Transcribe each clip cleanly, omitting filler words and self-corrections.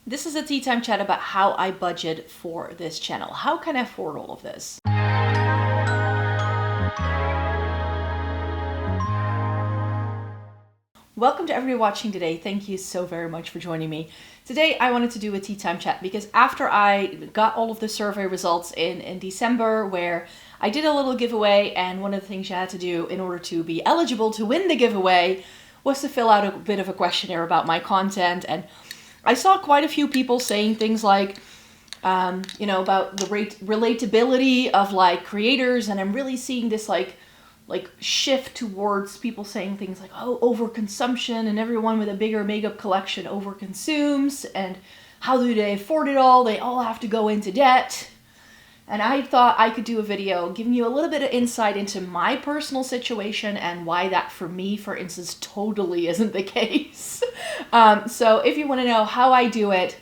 This is a tea time chat about how I budget for this channel. How can I afford all of this? Welcome to everybody watching today. Thank you so very much for joining me. Today I wanted to do a tea time chat because after I got all of the survey results in December, where I did a little giveaway, and one of the things you had to do in order to be eligible to win the giveaway was to fill out a bit of a questionnaire about my content. And I saw quite a few people saying things like, about the relatability of like creators, and I'm really seeing this like shift towards people saying things like, oh, overconsumption, and everyone with a bigger makeup collection overconsumes, and how do they afford it all? They all have to go into debt. And I thought I could do a video giving you a little bit of insight into my personal situation and why that for me, for instance, totally isn't the case. So if you want to know how I do it,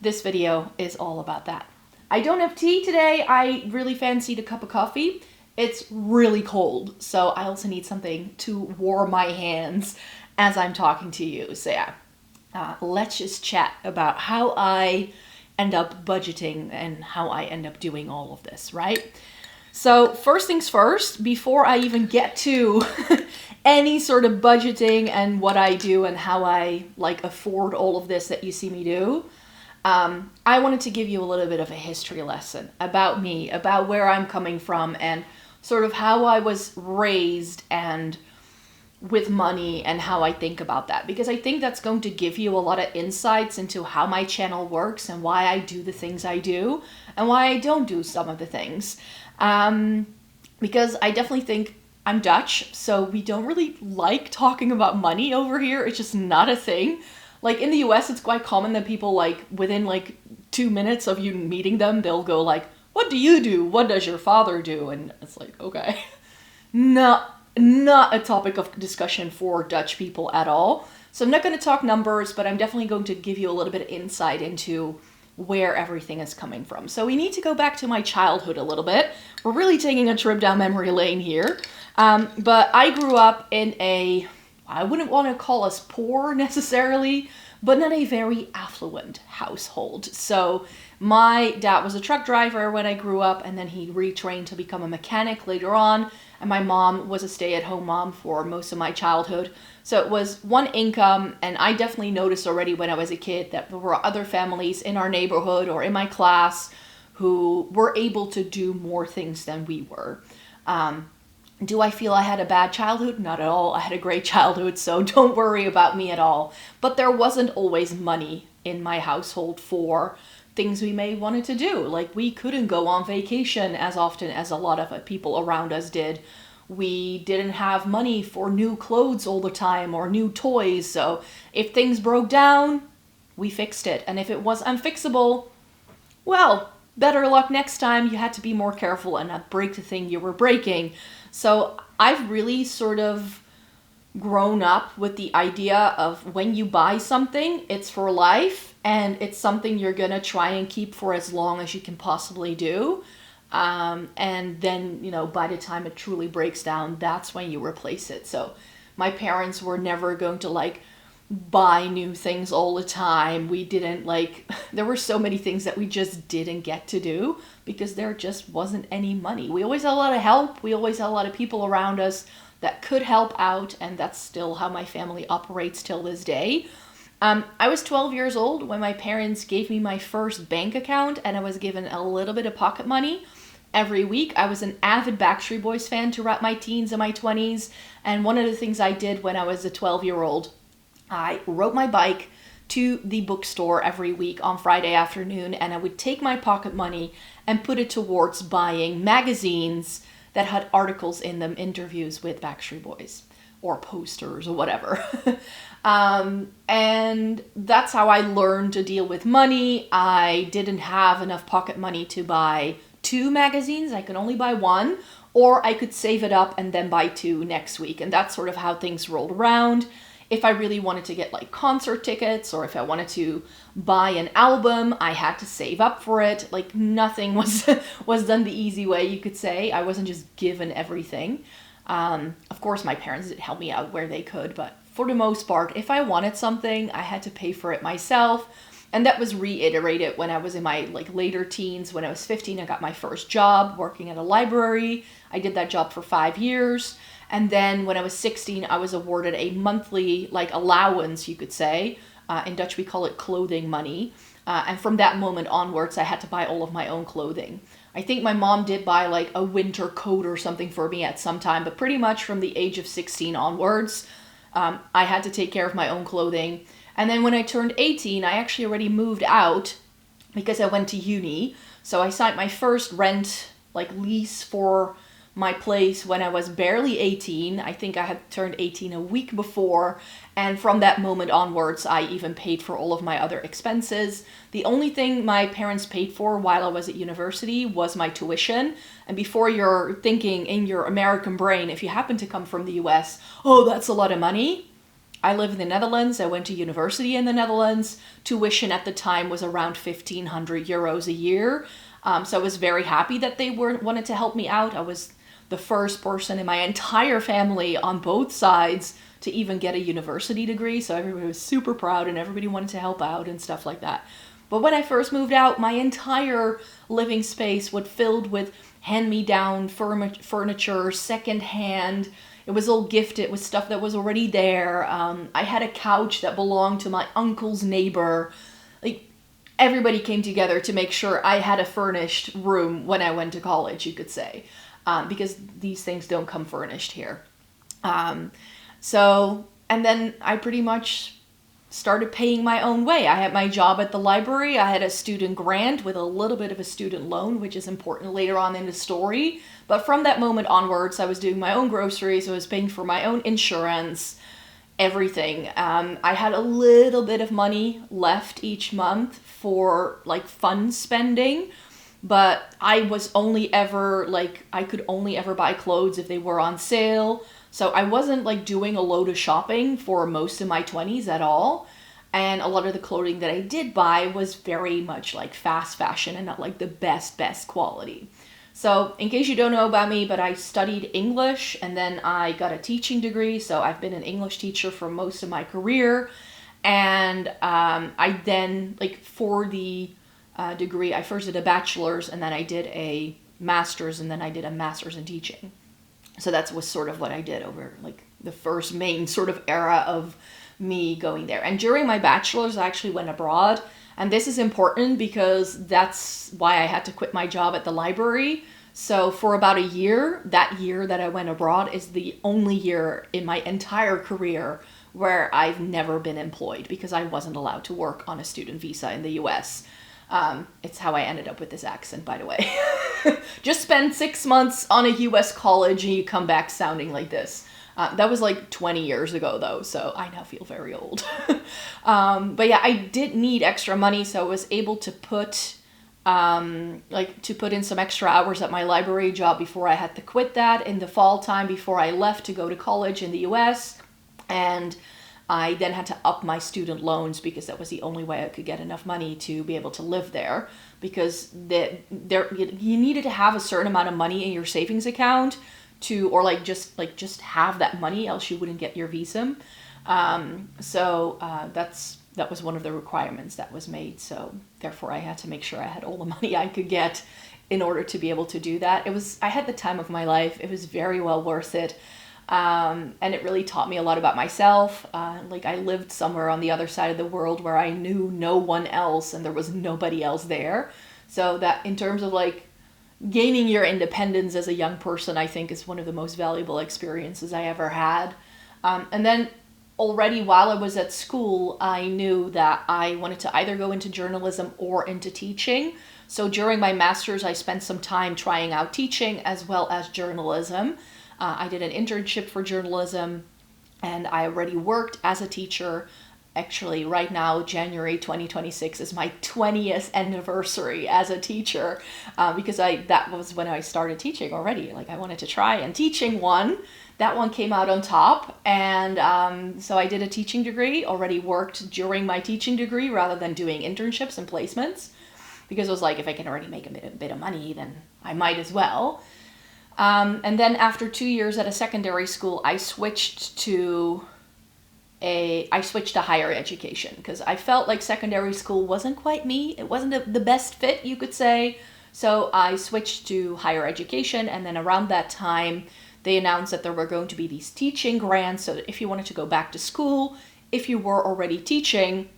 this video is all about that. I don't have tea today. I really fancied a cup of coffee. It's really cold, so I also need something to warm my hands as I'm talking to you. So yeah, let's just chat about how I end up budgeting and how I end up doing all of this, right? So first things first, before I even get to any sort of budgeting and what I do and how I like afford all of this that you see me do, I wanted to give you a little bit of a history lesson about me, about where I'm coming from, and sort of how I was raised and with money and how I think about that. Because I think that's going to give you a lot of insights into how my channel works and why I do the things I do and why I don't do some of the things. Because I definitely think I'm Dutch, so we don't really like talking about money over here. It's just not a thing. Like in the US, it's quite common that people like within like 2 minutes of you meeting them, they'll go like, what do you do? What does your father do? And it's like, okay, not a topic of discussion for Dutch people at all. So I'm not going to talk numbers, but I'm definitely going to give you a little bit of insight into where everything is coming from. So we need to go back to my childhood a little bit. We're really taking a trip down memory lane here. But I grew up in I wouldn't want to call us poor necessarily, but not a very affluent household. So my dad was a truck driver when I grew up, and then he retrained to become a mechanic later on. And my mom was a stay-at-home mom for most of my childhood. So it was one income, and I definitely noticed already when I was a kid that there were other families in our neighborhood or in my class who were able to do more things than we were. Do I feel I had a bad childhood? Not at all. I had a great childhood, so don't worry about me at all. But there wasn't always money in my household for things we may wanted to do. Like we couldn't go on vacation as often as a lot of people around us did. We didn't have money for new clothes all the time or new toys. So if things broke down, we fixed it. And if it was unfixable, well, better luck next time. You had to be more careful and not break the thing you were breaking. So I've really sort of grown up with the idea of when you buy something, it's for life, and it's something you're gonna try and keep for as long as you can possibly do. And then, by the time it truly breaks down, that's when you replace it. So my parents were never going to like buy new things all the time. We didn't there were so many things that we just didn't get to do because there just wasn't any money. We always had a lot of help. We always had a lot of people around us that could help out, and that's still how my family operates till this day. I was 12 years old when my parents gave me my first bank account, and I was given a little bit of pocket money every week. I was an avid Backstreet Boys fan throughout my teens and my 20s, and one of the things I did when I was a 12-year-old, I rode my bike to the bookstore every week on Friday afternoon, and I would take my pocket money and put it towards buying magazines that had articles in them, interviews with Backstreet Boys, or posters or whatever. And that's how I learned to deal with money. I didn't have enough pocket money to buy 2 magazines. I could only buy 1, or I could save it up and then buy 2 next week. And that's sort of how things rolled around. If I really wanted to get like concert tickets, or if I wanted to buy an album, I had to save up for it. Like nothing was done the easy way, you could say. I wasn't just given everything. Of course, my parents did help me out where they could, but for the most part, if I wanted something, I had to pay for it myself. And that was reiterated when I was in my like later teens. When I was 15, I got my first job working at a library. I did that job for 5 years. And then when I was 16, I was awarded a monthly like allowance, you could say. In Dutch, we call it clothing money. And from that moment onwards, I had to buy all of my own clothing. I think my mom did buy like a winter coat or something for me at some time, but pretty much from the age of 16 onwards, I had to take care of my own clothing. And then when I turned 18, I actually already moved out because I went to uni. So I signed my first rent, like lease for my place when I was barely 18. I think I had turned 18 a week before. And from that moment onwards, I even paid for all of my other expenses. The only thing my parents paid for while I was at university was my tuition. And before you're thinking in your American brain, if you happen to come from the US, oh, that's a lot of money. I live in the Netherlands. I went to university in the Netherlands. Tuition at the time was around 1,500 euros a year. So I was very happy that they wanted to help me out. I was the first person in my entire family on both sides to even get a university degree. So everybody was super proud and everybody wanted to help out and stuff like that. But when I first moved out, my entire living space was filled with hand-me-down furniture, secondhand. It was all gifted with stuff that was already there. I had a couch that belonged to my uncle's neighbor. Like, everybody came together to make sure I had a furnished room when I went to college, you could say. Because these things don't come furnished here. And then I pretty much started paying my own way. I had my job at the library. I had a student grant with a little bit of a student loan, which is important later on in the story. But from that moment onwards, I was doing my own groceries. I was paying for my own insurance, everything. I had a little bit of money left each month for like fun spending. But I was only ever like, I could only ever buy clothes if they were on sale. So I wasn't like doing a load of shopping for most of my 20s at all. And a lot of the clothing that I did buy was very much like fast fashion and not like the best quality. So in case you don't know about me, but I studied English and then I got a teaching degree. So I've been an English teacher for most of my career. And I then, like for the degree, I first did a bachelor's and then I did a master's and then I did a master's in teaching. So that was sort of what I did over like the first main sort of era of me going there. And during my bachelor's, I actually went abroad. And this is important because that's why I had to quit my job at the library. So for about a year, that year that I went abroad is the only year in my entire career where I've never been employed because I wasn't allowed to work on a student visa in the US. It's how I ended up with this accent, by the way. Just spend 6 months on a US college and you come back sounding like this. That was like 20 years ago though, so I now feel very old. But yeah, I did need extra money, so I was able to put in some extra hours at my library job before I had to quit that in the fall time before I left to go to college in the US. And I then had to up my student loans because that was the only way I could get enough money to be able to live there, because you needed to have a certain amount of money in your savings account to just have that money, else you wouldn't get your visa. That was one of the requirements that was made. So therefore I had to make sure I had all the money I could get in order to be able to do that. I had the time of my life. It was very well worth it. And it really taught me a lot about myself. I lived somewhere on the other side of the world where I knew no one else and there was nobody else there. So that in terms of like gaining your independence as a young person, I think is one of the most valuable experiences I ever had. And then already while I was at school, I knew that I wanted to either go into journalism or into teaching. So during my master's, I spent some time trying out teaching as well as journalism. I did an internship for journalism and I already worked as a teacher. Actually, right now, January 2026 is my 20th anniversary as a teacher because that was when I started teaching already. Like I wanted to try, and teaching that one came out on top. And so I did a teaching degree, already worked during my teaching degree rather than doing internships and placements, because it was like, if I can already make a bit of money, then I might as well. And then after 2 years at a secondary school, I switched to I switched to higher education because I felt like secondary school wasn't quite me. It wasn't the best fit, you could say. So I switched to higher education, and then around that time, they announced that there were going to be these teaching grants, so that if you wanted to go back to school, if you were already teaching,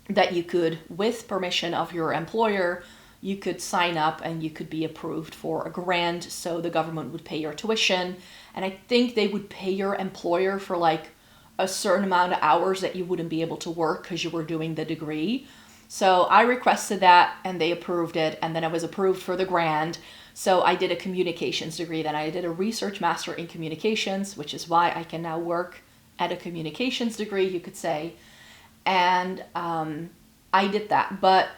that you could, with permission of your employer, you could sign up and you could be approved for a grant, so the government would pay your tuition. And I think they would pay your employer for like a certain amount of hours that you wouldn't be able to work because you were doing the degree. So I requested that and they approved it, and then I was approved for the grant. So I did a communications degree. Then I did a research master in communications, which is why I can now work at a communications degree, you could say. And I did that. But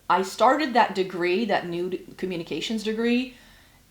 I started that degree, that new communications degree,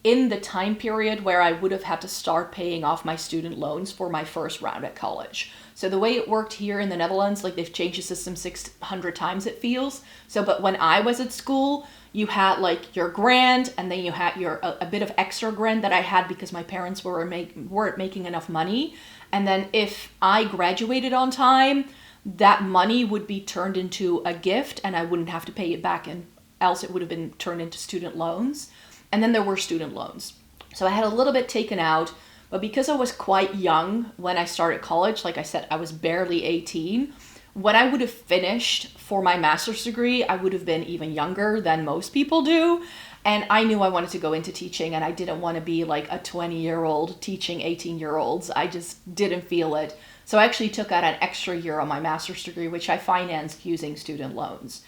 in the time period where I would have had to start paying off my student loans for my first round at college. So the way it worked here in the Netherlands, like they've changed the system 600 times it feels. So, but when I was at school, you had like your grant, and then you had your a bit of extra grant that I had because my parents weren't making enough money. And then if I graduated on time, that money would be turned into a gift and I wouldn't have to pay it back, and else it would have been turned into student loans. And then there were student loans. So I had a little bit taken out, but because I was quite young when I started college, like I said, I was barely 18. When I would have finished for my master's degree, I would have been even younger than most people do. And I knew I wanted to go into teaching, and I didn't want to be like a 20-year-old teaching 18-year-olds. I just didn't feel it. So I actually took out an extra year on my master's degree, which I financed using student loans.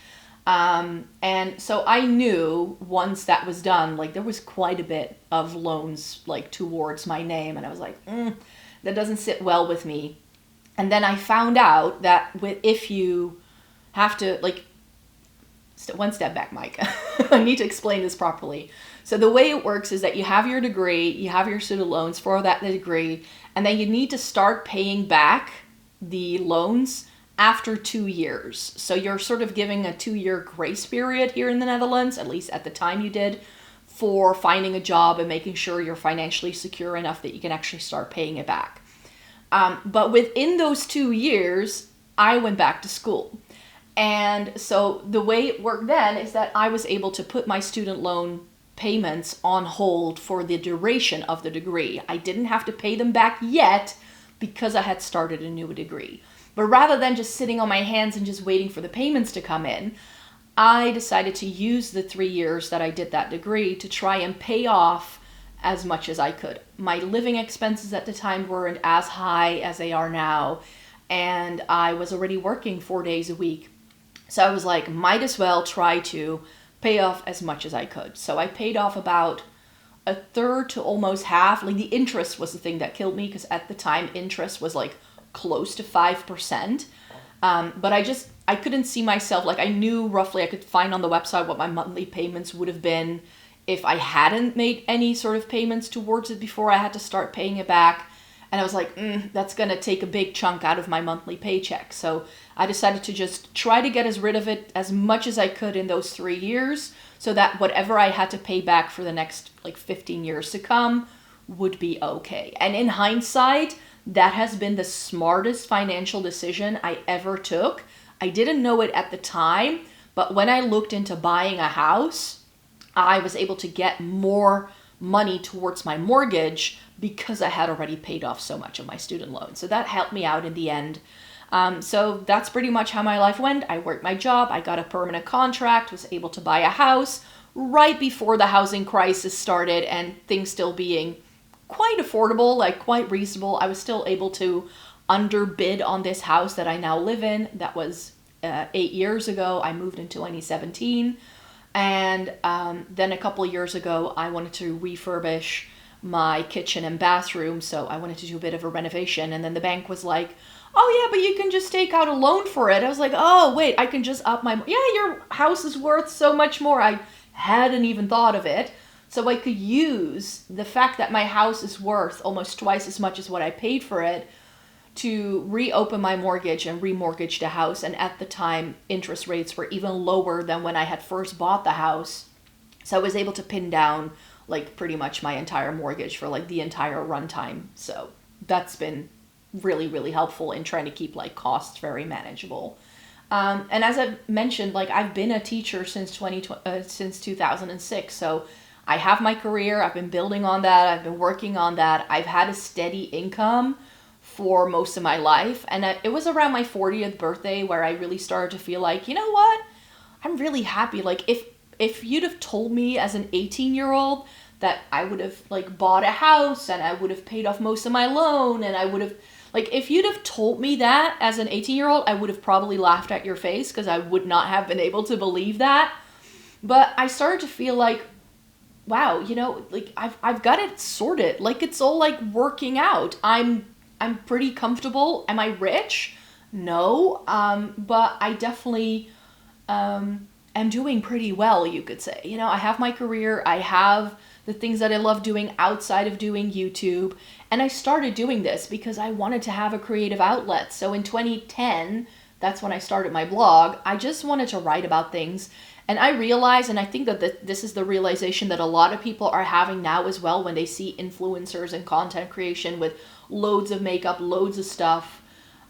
And so I knew once that was done, like there was quite a bit of loans like towards my name. And I was like, that doesn't sit well with me. And then I found out that if you have to like, one step back, Mike, I need to explain this properly. So the way it works is that you have your degree, you have your student loans for that degree, and then you need to start paying back the loans after 2 years. So you're sort of giving a 2-year grace period here in the Netherlands, at least at the time you did, for finding a job and making sure you're financially secure enough that you can actually start paying it back. But within those 2 years, I went back to school. And so the way it worked then is that I was able to put my student loan payments on hold for the duration of the degree. I didn't have to pay them back yet because I had started a new degree. But rather than just sitting on my hands and just waiting for the payments to come in, I decided to use the 3 years that I did that degree to try and pay off as much as I could. My living expenses at the time weren't as high as they are now, and I was already working 4 days a week. So I was like, might as well try to pay off as much as I could. So I paid off about a third to almost half. Like the interest was the thing that killed me, because at the time interest was like close to 5%. But I couldn't see myself, like I knew roughly, I could find on the website what my monthly payments would have been if I hadn't made any sort of payments towards it before I had to start paying it back. And I was like, that's going to take a big chunk out of my monthly paycheck. So I decided to just try to get rid of it as much as I could in those 3 years, so that whatever I had to pay back for the next like 15 years to come would be okay. And in hindsight, that has been the smartest financial decision I ever took. I didn't know it at the time, but when I looked into buying a house, I was able to get more money towards my mortgage because I had already paid off so much of my student loan. So that helped me out in the end. So that's pretty much how my life went. I worked my job, I got a permanent contract, was able to buy a house right before the housing crisis started, and things still being quite affordable, like quite reasonable. I was still able to underbid on this house that I now live in. That was 8 years ago. I moved in 2017. And then a couple of years ago, I wanted to refurbish my kitchen and bathroom. So I wanted to do a bit of a renovation. And then the bank was like, oh yeah, but you can just take out a loan for it. I was like, oh wait, I can just up my, yeah, your house is worth so much more. I hadn't even thought of it. So I could use the fact that my house is worth almost twice as much as what I paid for it to reopen my mortgage and remortgage the house. And at the time, interest rates were even lower than when I had first bought the house. So I was able to pin down like pretty much my entire mortgage for like the entire runtime. So that's been really, really helpful in trying to keep like costs very manageable. And as I mentioned, like I've been a teacher since since 2006. So I have my career. I've been building on that. I've been working on that. I've had a steady income for most of my life. And it was around my 40th birthday where I really started to feel like, you know what? I'm really happy. Like if you'd have told me as an 18-year-old that I would have like bought a house and I would have paid off most of my loan and I would have, like, if you'd have told me that as an 18-year-old, I would have probably laughed at your face because I would not have been able to believe that. But I started to feel like, wow, you know, like I've got it sorted. Like it's all like working out. I'm pretty comfortable. Am I rich? No. But I definitely am doing pretty well, you could say. You know, I have my career. I have the things that I love doing outside of doing YouTube. And I started doing this because I wanted to have a creative outlet. So in 2010, that's when I started my blog. I just wanted to write about things. And I realized, and I think that this is the realization that a lot of people are having now as well when they see influencers and content creation with loads of makeup, loads of stuff.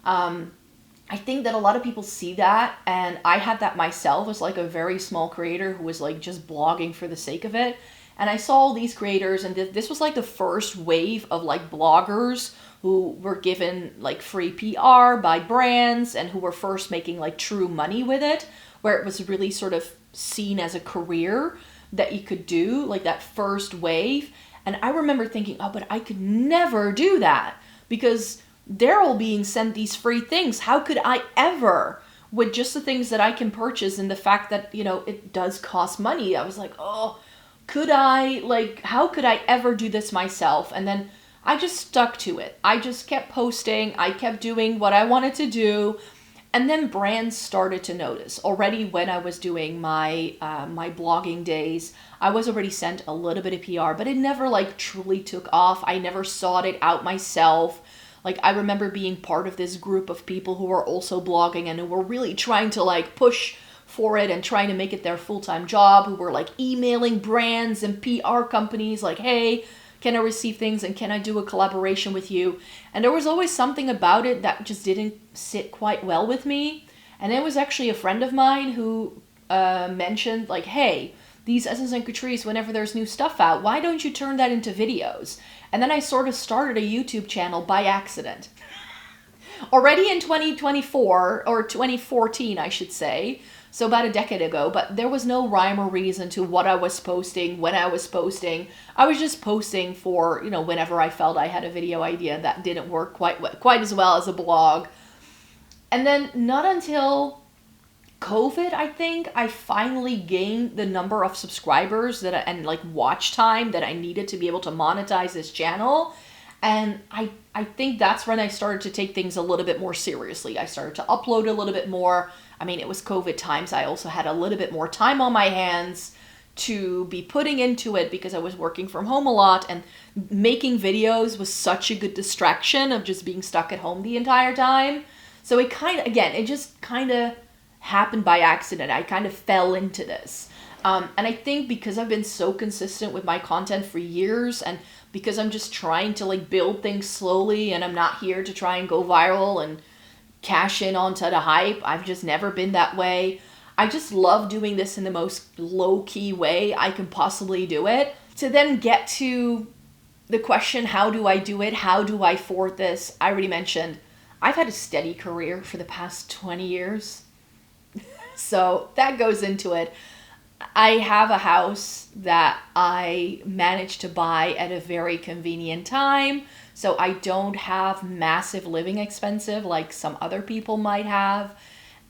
I think that a lot of people see that, and I had that myself as like a very small creator who was like just blogging for the sake of it. And I saw all these creators, and this was like the first wave of like bloggers who were given like free PR by brands and who were first making like true money with it, where it was really sort of seen as a career that you could do, like that first wave. And I remember thinking, oh, but I could never do that because they're all being sent these free things. How could I ever, with just the things that I can purchase and the fact that, you know, it does cost money? I was like, oh, could I, like, how could I ever do this myself? And then I just stuck to it. I just kept posting. I kept doing what I wanted to do. And then brands started to notice. Already when I was doing my my blogging days, I was already sent a little bit of PR, but it never like truly took off. I never sought it out myself. Like I remember being part of this group of people who were also blogging and who were really trying to like push for it and trying to make it their full-time job, who were like emailing brands and PR companies like, hey, can I receive things and can I do a collaboration with you? And there was always something about it that just didn't sit quite well with me. And it was actually a friend of mine who mentioned like, hey, these Essence and Catrice, whenever there's new stuff out, why don't you turn that into videos? And then I sort of started a YouTube channel by accident. Already in 2024, or 2014, I should say, so about a decade ago, but there was no rhyme or reason to what I was posting, when I was posting. I was just posting for, you know, whenever I felt I had a video idea that didn't work quite as well as a blog. And then not until COVID, I think, I finally gained the number of subscribers and like watch time that I needed to be able to monetize this channel. And I think that's when I started to take things a little bit more seriously. I started to upload a little bit more. I mean, it was COVID times. I also had a little bit more time on my hands to be putting into it because I was working from home a lot, and making videos was such a good distraction of just being stuck at home the entire time. So it just kind of happened by accident. I kind of fell into this. And I think because I've been so consistent with my content for years, and because I'm just trying to like build things slowly, and I'm not here to try and go viral and cash in onto the hype. I've just never been that way. I just love doing this in the most low-key way I can possibly do it. To then get to the question, how do I do it? How do I afford this? I already mentioned, I've had a steady career for the past 20 years. So that goes into it. I have a house that I managed to buy at a very convenient time. So I don't have massive living expenses like some other people might have.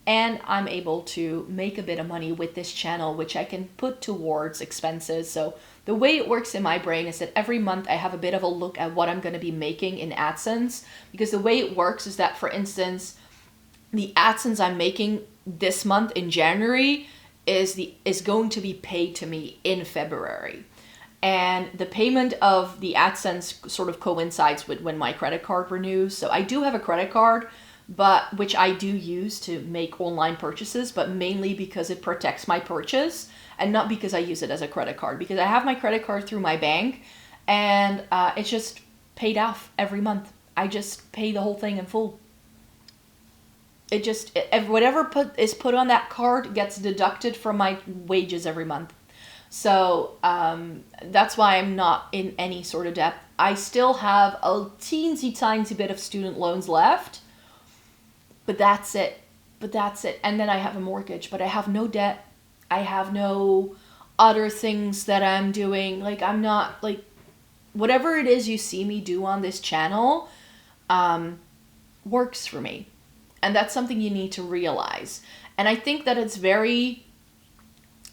And I'm able to make a bit of money with this channel, which I can put towards expenses. So the way it works in my brain is that every month I have a bit of a look at what I'm going to be making in AdSense. Because the way it works is that, for instance, the AdSense I'm making this month in January is going to be paid to me in February. And the payment of the AdSense sort of coincides with when my credit card renews. So I do have a credit card, but which I do use to make online purchases, but mainly because it protects my purchase and not because I use it as a credit card, because I have my credit card through my bank and it's just paid off every month. I just pay the whole thing in full. Whatever is put on that card gets deducted from my wages every month. So that's why I'm not in any sort of debt. I still have a teensy tiny bit of student loans left, but that's it. And then I have a mortgage, but I have no debt. I have no other things that I'm doing. Like, I'm not, like, whatever it is you see me do on this channel works for me. And that's something you need to realize. And I think that it's very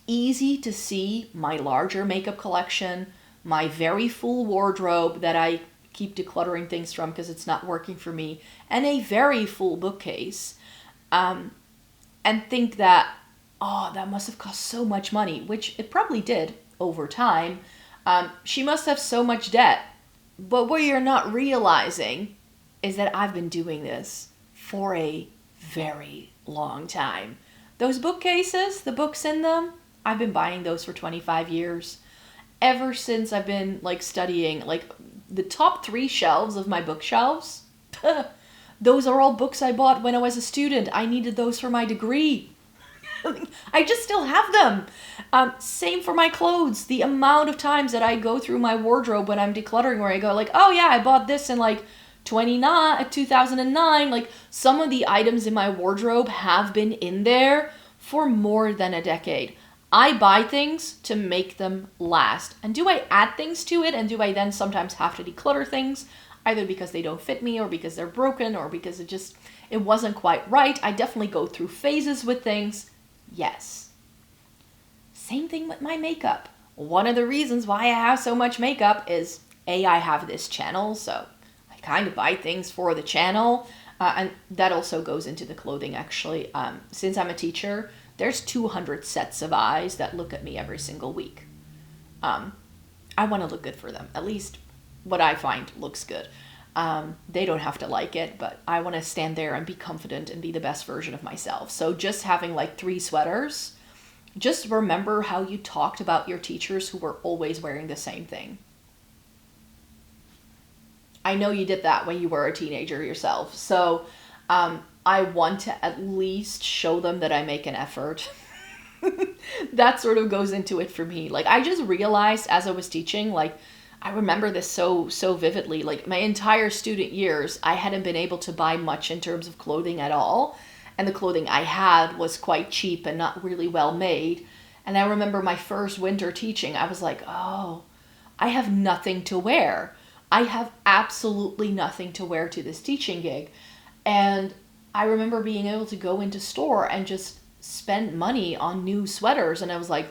easy to see my larger makeup collection, my very full wardrobe that I keep decluttering things from because it's not working for me, and a very full bookcase, and think that, oh, that must have cost so much money, which it probably did over time. She must have so much debt. But what you're not realizing is that I've been doing this for a very long time. Those bookcases, the books in them, I've been buying those for 25 years. Ever since I've been, like, studying, like, the top 3 shelves of my bookshelves, those are all books I bought when I was a student. I needed those for my degree. I just still have them. Same for my clothes. The amount of times that I go through my wardrobe when I'm decluttering, where I go like, oh yeah, I bought this in like 2009. Like, some of the items in my wardrobe have been in there for more than a decade. I buy things to make them last. And do I add things to it? And do I then sometimes have to declutter things? Either because they don't fit me, or because they're broken, or because it wasn't quite right. I definitely go through phases with things. Yes. Same thing with my makeup. One of the reasons why I have so much makeup is, A, I have this channel, so I kind of buy things for the channel. And that also goes into the clothing, actually. Since I'm a teacher, there's 200 sets of eyes that look at me every single week. I want to look good for them. At least what I find looks good. They don't have to like it, but I want to stand there and be confident and be the best version of myself. So just having like 3 sweaters, just remember how you talked about your teachers who were always wearing the same thing. I know you did that when you were a teenager yourself. So I want to at least show them that I make an effort. That sort of goes into it for me. Like, I just realized as I was teaching, like, I remember this so vividly. Like, my entire student years, I hadn't been able to buy much in terms of clothing at all. And the clothing I had was quite cheap and not really well made. And I remember my first winter teaching, I was like, oh, I have nothing to wear. I have absolutely nothing to wear to this teaching gig. And I remember being able to go into store and just spend money on new sweaters. And I was like,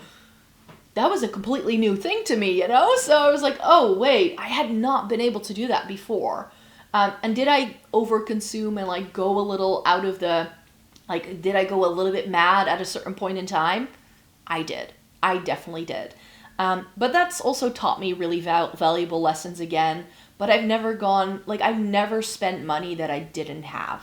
that was a completely new thing to me, you know? So I was like, oh, wait, I had not been able to do that before. And did I overconsume and like go a little out of the, like, did I go a little bit mad at a certain point in time? I did. I definitely did. But that's also taught me really valuable lessons again. But I've never gone, like, I've never spent money that I didn't have.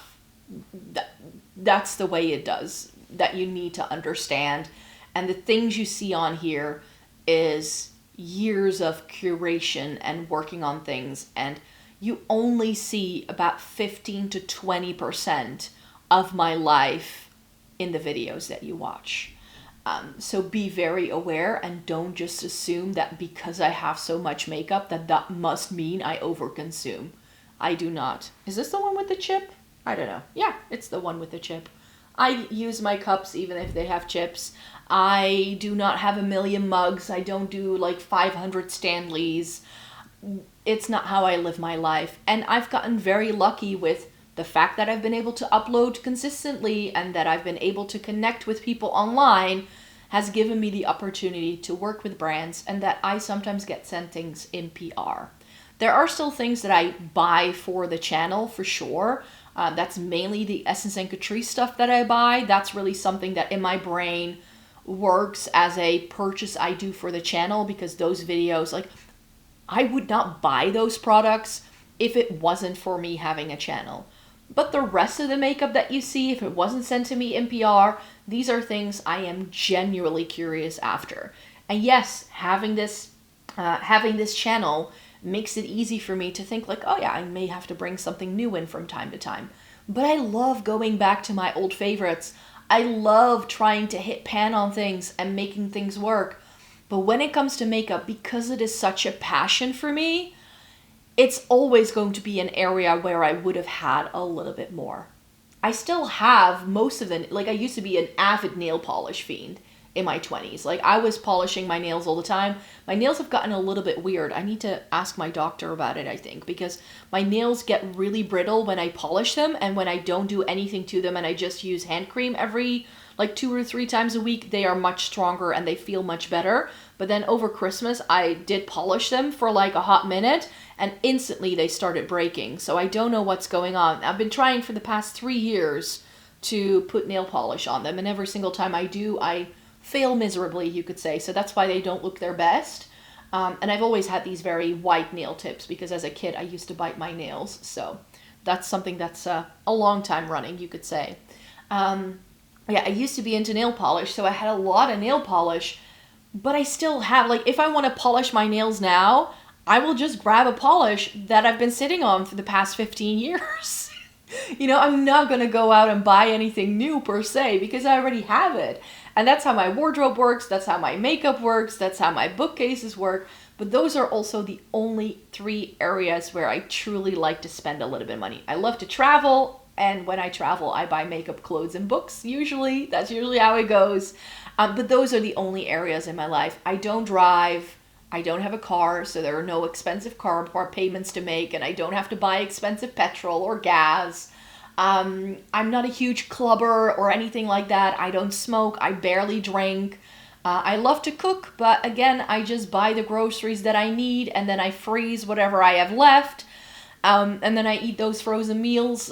That's the way it does, that you need to understand. And the things you see on here is years of curation and working on things. And you only see about 15 to 20% of my life in the videos that you watch. So be very aware and don't just assume that because I have so much makeup that must mean I overconsume. I do not. Is this the one with the chip? I don't know. Yeah, it's the one with the chip. I use my cups even if they have chips. I do not have a million mugs. I don't do like 500 Stanleys. It's not how I live my life. And I've gotten very lucky with the fact that I've been able to upload consistently and that I've been able to connect with people online has given me the opportunity to work with brands, and that I sometimes get sent things in PR. There are still things that I buy for the channel for sure. That's mainly the Essence and Catrice stuff that I buy. That's really something that in my brain works as a purchase I do for the channel, because those videos, like, I would not buy those products if it wasn't for me having a channel. But the rest of the makeup that you see, if it wasn't sent to me in PR, these are things I am genuinely curious after. And yes, having this channel makes it easy for me to think like, oh yeah, I may have to bring something new in from time to time. But I love going back to my old favorites. I love trying to hit pan on things and making things work. But when it comes to makeup, because it is such a passion for me, it's always going to be an area where I would have had a little bit more. I still have most of the, like I used to be an avid nail polish fiend in my 20s. Like I was polishing my nails all the time. My nails have gotten a little bit weird. I need to ask my doctor about it, I think, because my nails get really brittle when I polish them, and when I don't do anything to them and I just use hand cream every like 2 or 3 times a week, they are much stronger and they feel much better. But then over Christmas, I did polish them for like a hot minute and instantly they started breaking. So I don't know what's going on. I've been trying for the past 3 years to put nail polish on them, and every single time I do, I fail miserably, you could say. So that's why they don't look their best. And I've always had these very white nail tips because as a kid, I used to bite my nails. So that's something that's a long time running, you could say. Yeah, I used to be into nail polish, so I had a lot of nail polish, but I still have, like, if I want to polish my nails now, I will just grab a polish that I've been sitting on for the past 15 years. You know, I'm not going to go out and buy anything new per se because I already have it. And that's how my wardrobe works, that's how my makeup works, that's how my bookcases work. But those are also the only 3 areas where I truly like to spend a little bit of money. I love to travel. And when I travel, I buy makeup, clothes, and books, usually. That's usually how it goes. But those are the only areas in my life. I don't drive. I don't have a car, so there are no expensive car payments to make, and I don't have to buy expensive petrol or gas. I'm not a huge clubber or anything like that. I don't smoke. I barely drink. I love to cook, but again, I just buy the groceries that I need, and then I freeze whatever I have left. And then I eat those frozen meals.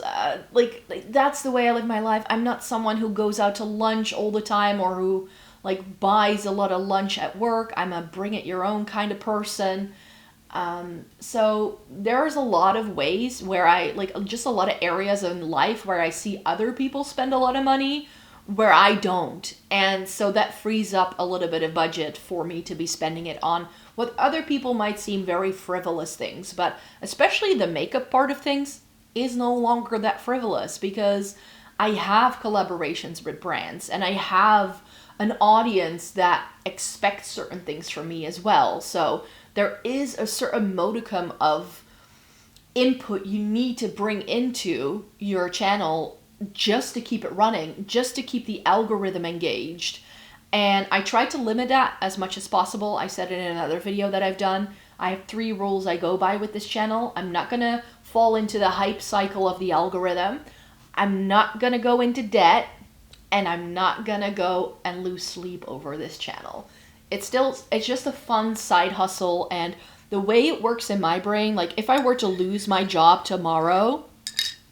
Like that's the way I live my life. I'm not someone who goes out to lunch all the time or who like buys a lot of lunch at work. I'm a bring it your own kind of person. So there's a lot of ways where I like just a lot of areas in life where I see other people spend a lot of money where I don't. And so that frees up a little bit of budget for me to be spending it on what other people might seem very frivolous things. But especially the makeup part of things is no longer that frivolous because I have collaborations with brands and I have an audience that expects certain things from me as well. So there is a certain modicum of input you need to bring into your channel just to keep it running, just to keep the algorithm engaged. And I try to limit that as much as possible. I said it in another video that I've done. I have 3 rules I go by with this channel. I'm not going to fall into the hype cycle of the algorithm. I'm not going to go into debt. And I'm not going to go and lose sleep over this channel. It's just a fun side hustle. And the way it works in my brain, like if I were to lose my job tomorrow,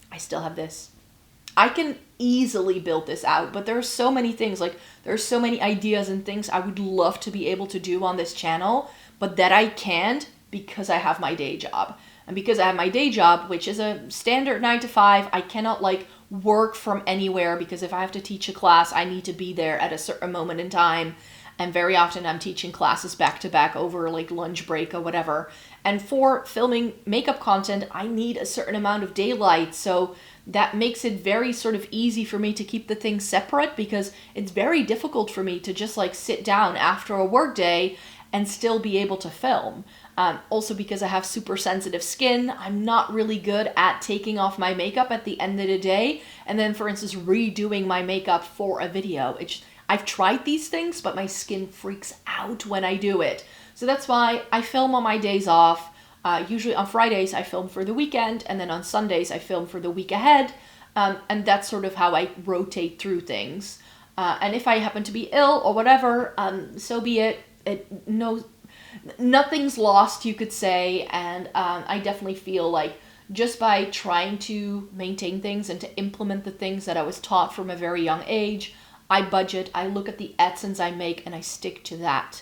I still have this. I can easily build this out, but there are so many things, like there's so many ideas and things I would love to be able to do on this channel, but that I can't because I have my day job. And because I have my day job, which is a standard 9 to 5, I cannot like work from anywhere because if I have to teach a class, I need to be there at a certain moment in time. And very often I'm teaching classes back to back over like lunch break or whatever. And for filming makeup content, I need a certain amount of daylight. So that makes it very sort of easy for me to keep the things separate because it's very difficult for me to just like sit down after a work day and still be able to film. Also because I have super sensitive skin, I'm not really good at taking off my makeup at the end of the day. And then for instance, redoing my makeup for a video. I've tried these things, but my skin freaks out when I do it. So that's why I film on my days off. Usually on Fridays I film for the weekend, and then on Sundays I film for the week ahead. And that's sort of how I rotate through things. And if I happen to be ill or whatever, so be it. Nothing's lost, you could say. And I definitely feel like just by trying to maintain things and to implement the things that I was taught from a very young age, I budget, I look at the AdSense I make, and I stick to that.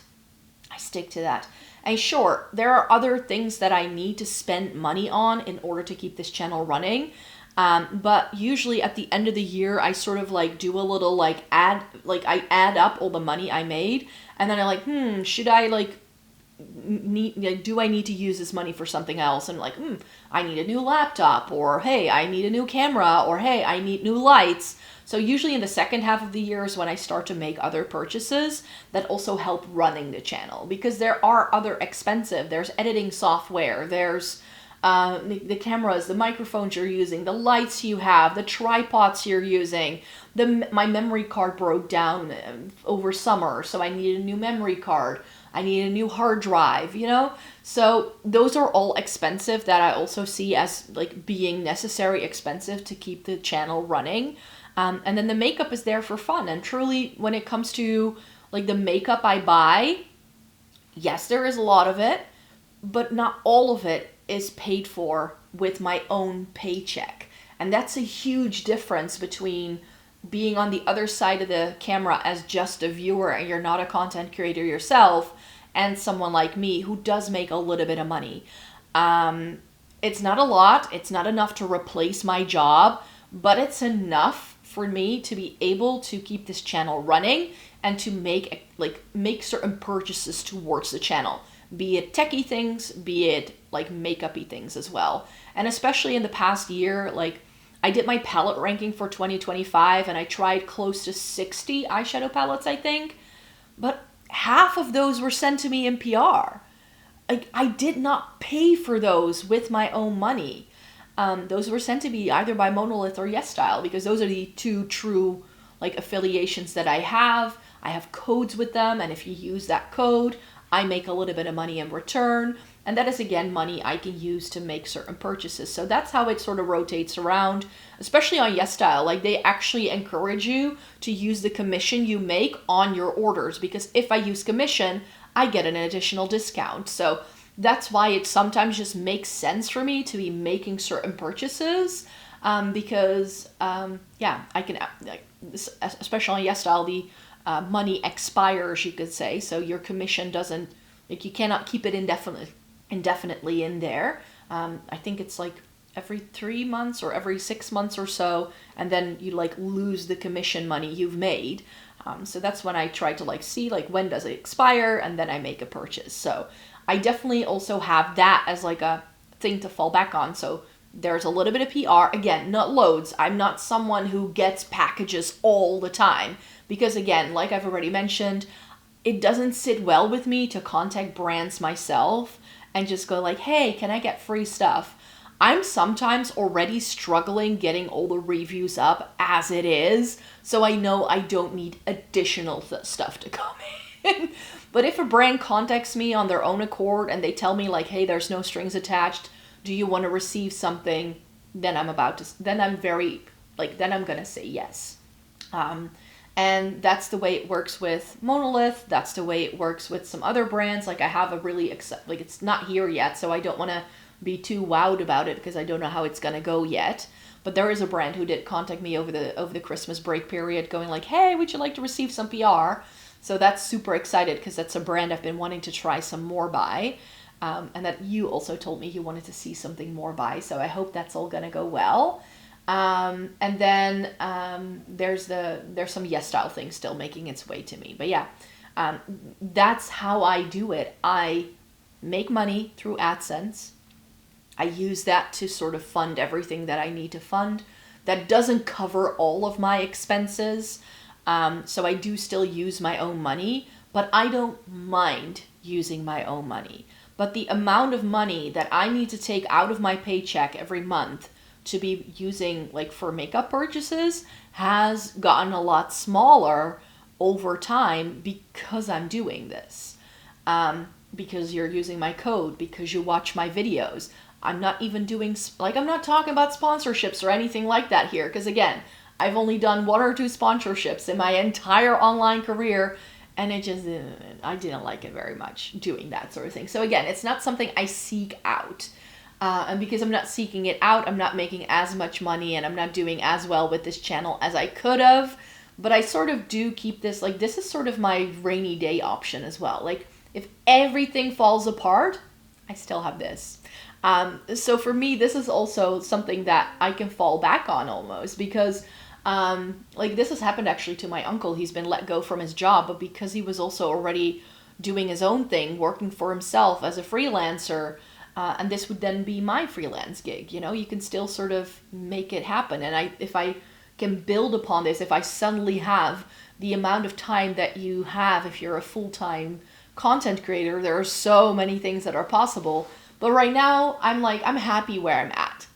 And sure, there are other things that I need to spend money on in order to keep this channel running. But usually at the end of the year, I sort of like do a little I add up all the money I made. And then I should I do I need to use this money for something else? And like, I need a new laptop, or hey, I need a new camera, or hey, I need new lights. So usually in the second half of the year is when I start to make other purchases that also help running the channel, because there are other expensive, there's editing software, there's the cameras, the microphones you're using, the lights you have, the tripods you're using. My memory card broke down over summer, so I needed a new memory card. I need a new hard drive, you know? So those are all expensive that I also see as like being necessary expensive to keep the channel running. And then the makeup is there for fun. And truly, when it comes to like the makeup I buy, yes, there is a lot of it, but not all of it is paid for with my own paycheck. And that's a huge difference between being on the other side of the camera as just a viewer and you're not a content creator yourself, and someone like me who does make a little bit of money. It's not a lot, it's not enough to replace my job, but it's enough for me to be able to keep this channel running and to make certain purchases towards the channel. Be it techie things, be it like makeup-y things as well. And especially in the past year, like I did my palette ranking for 2025 and I tried close to 60 eyeshadow palettes, I think. But half of those were sent to me in PR. Like I did not pay for those with my own money. Those were sent to me either by MONOLITH or YESSTYLE, because those are the two true like affiliations that I have. I have codes with them, and if you use that code, I make a little bit of money in return, and that is again money I can use to make certain purchases. So that's how it sort of rotates around, especially on YESSTYLE. Like they actually encourage you to use the commission you make on your orders, because if I use commission, I get an additional discount. So that's why it sometimes just makes sense for me to be making certain purchases, because I can, like, especially on YESSTYLE, the money expires, you could say, so your commission doesn't, like, you cannot keep it indefinitely in there. I think it's like every 3 months or every 6 months or so, and then you like lose the commission money you've made. So that's when I try to like see like when does it expire, and then I make a purchase. So I definitely also have that as like a thing to fall back on. So there's a little bit of PR, again, not loads. I'm not someone who gets packages all the time, because again, like I've already mentioned, it doesn't sit well with me to contact brands myself and just go like, hey, can I get free stuff? I'm sometimes already struggling getting all the reviews up as it is, so I know I don't need additional stuff to come in. But if a brand contacts me on their own accord and they tell me like, hey, there's no strings attached, do you want to receive something? Then I'm gonna say yes. And that's the way it works with MONOLITH. That's the way it works with some other brands. Like I have a really, it's not here yet, so I don't want to be too wowed about it because I don't know how it's gonna go yet. But there is a brand who did contact me over the Christmas break period, going like, hey, would you like to receive some PR? So that's super excited, because that's a brand I've been wanting to try some more by. And that you also told me you wanted to see something more by, so I hope that's all gonna go well. And then there's some YESSTYLE things still making its way to me. But yeah, that's how I do it. I make money through AdSense. I use that to sort of fund everything that I need to fund. That doesn't cover all of my expenses. So I do still use my own money, but I don't mind using my own money. But the amount of money that I need to take out of my paycheck every month to be using like for makeup purchases has gotten a lot smaller over time, because I'm doing this. Because you're using my code, because you watch my videos. I'm not even doing, like, I'm not talking about sponsorships or anything like that here, because again, I've only done 1 or 2 sponsorships in my entire online career, and it just, I didn't like it very much doing that sort of thing. So again, it's not something I seek out. And because I'm not seeking it out, I'm not making as much money, and I'm not doing as well with this channel as I could have. But I sort of do keep this, like, this is sort of my rainy day option as well. Like, if everything falls apart, I still have this. So for me, this is also something that I can fall back on almost, because like this has happened actually to my uncle. He's been let go from his job, but because he was also already doing his own thing, working for himself as a freelancer. And this would then be my freelance gig. You know, you can still sort of make it happen. And if I can build upon this, if I suddenly have the amount of time that you have if you're a full-time content creator, there are so many things that are possible. But right now, I'm happy where I'm at.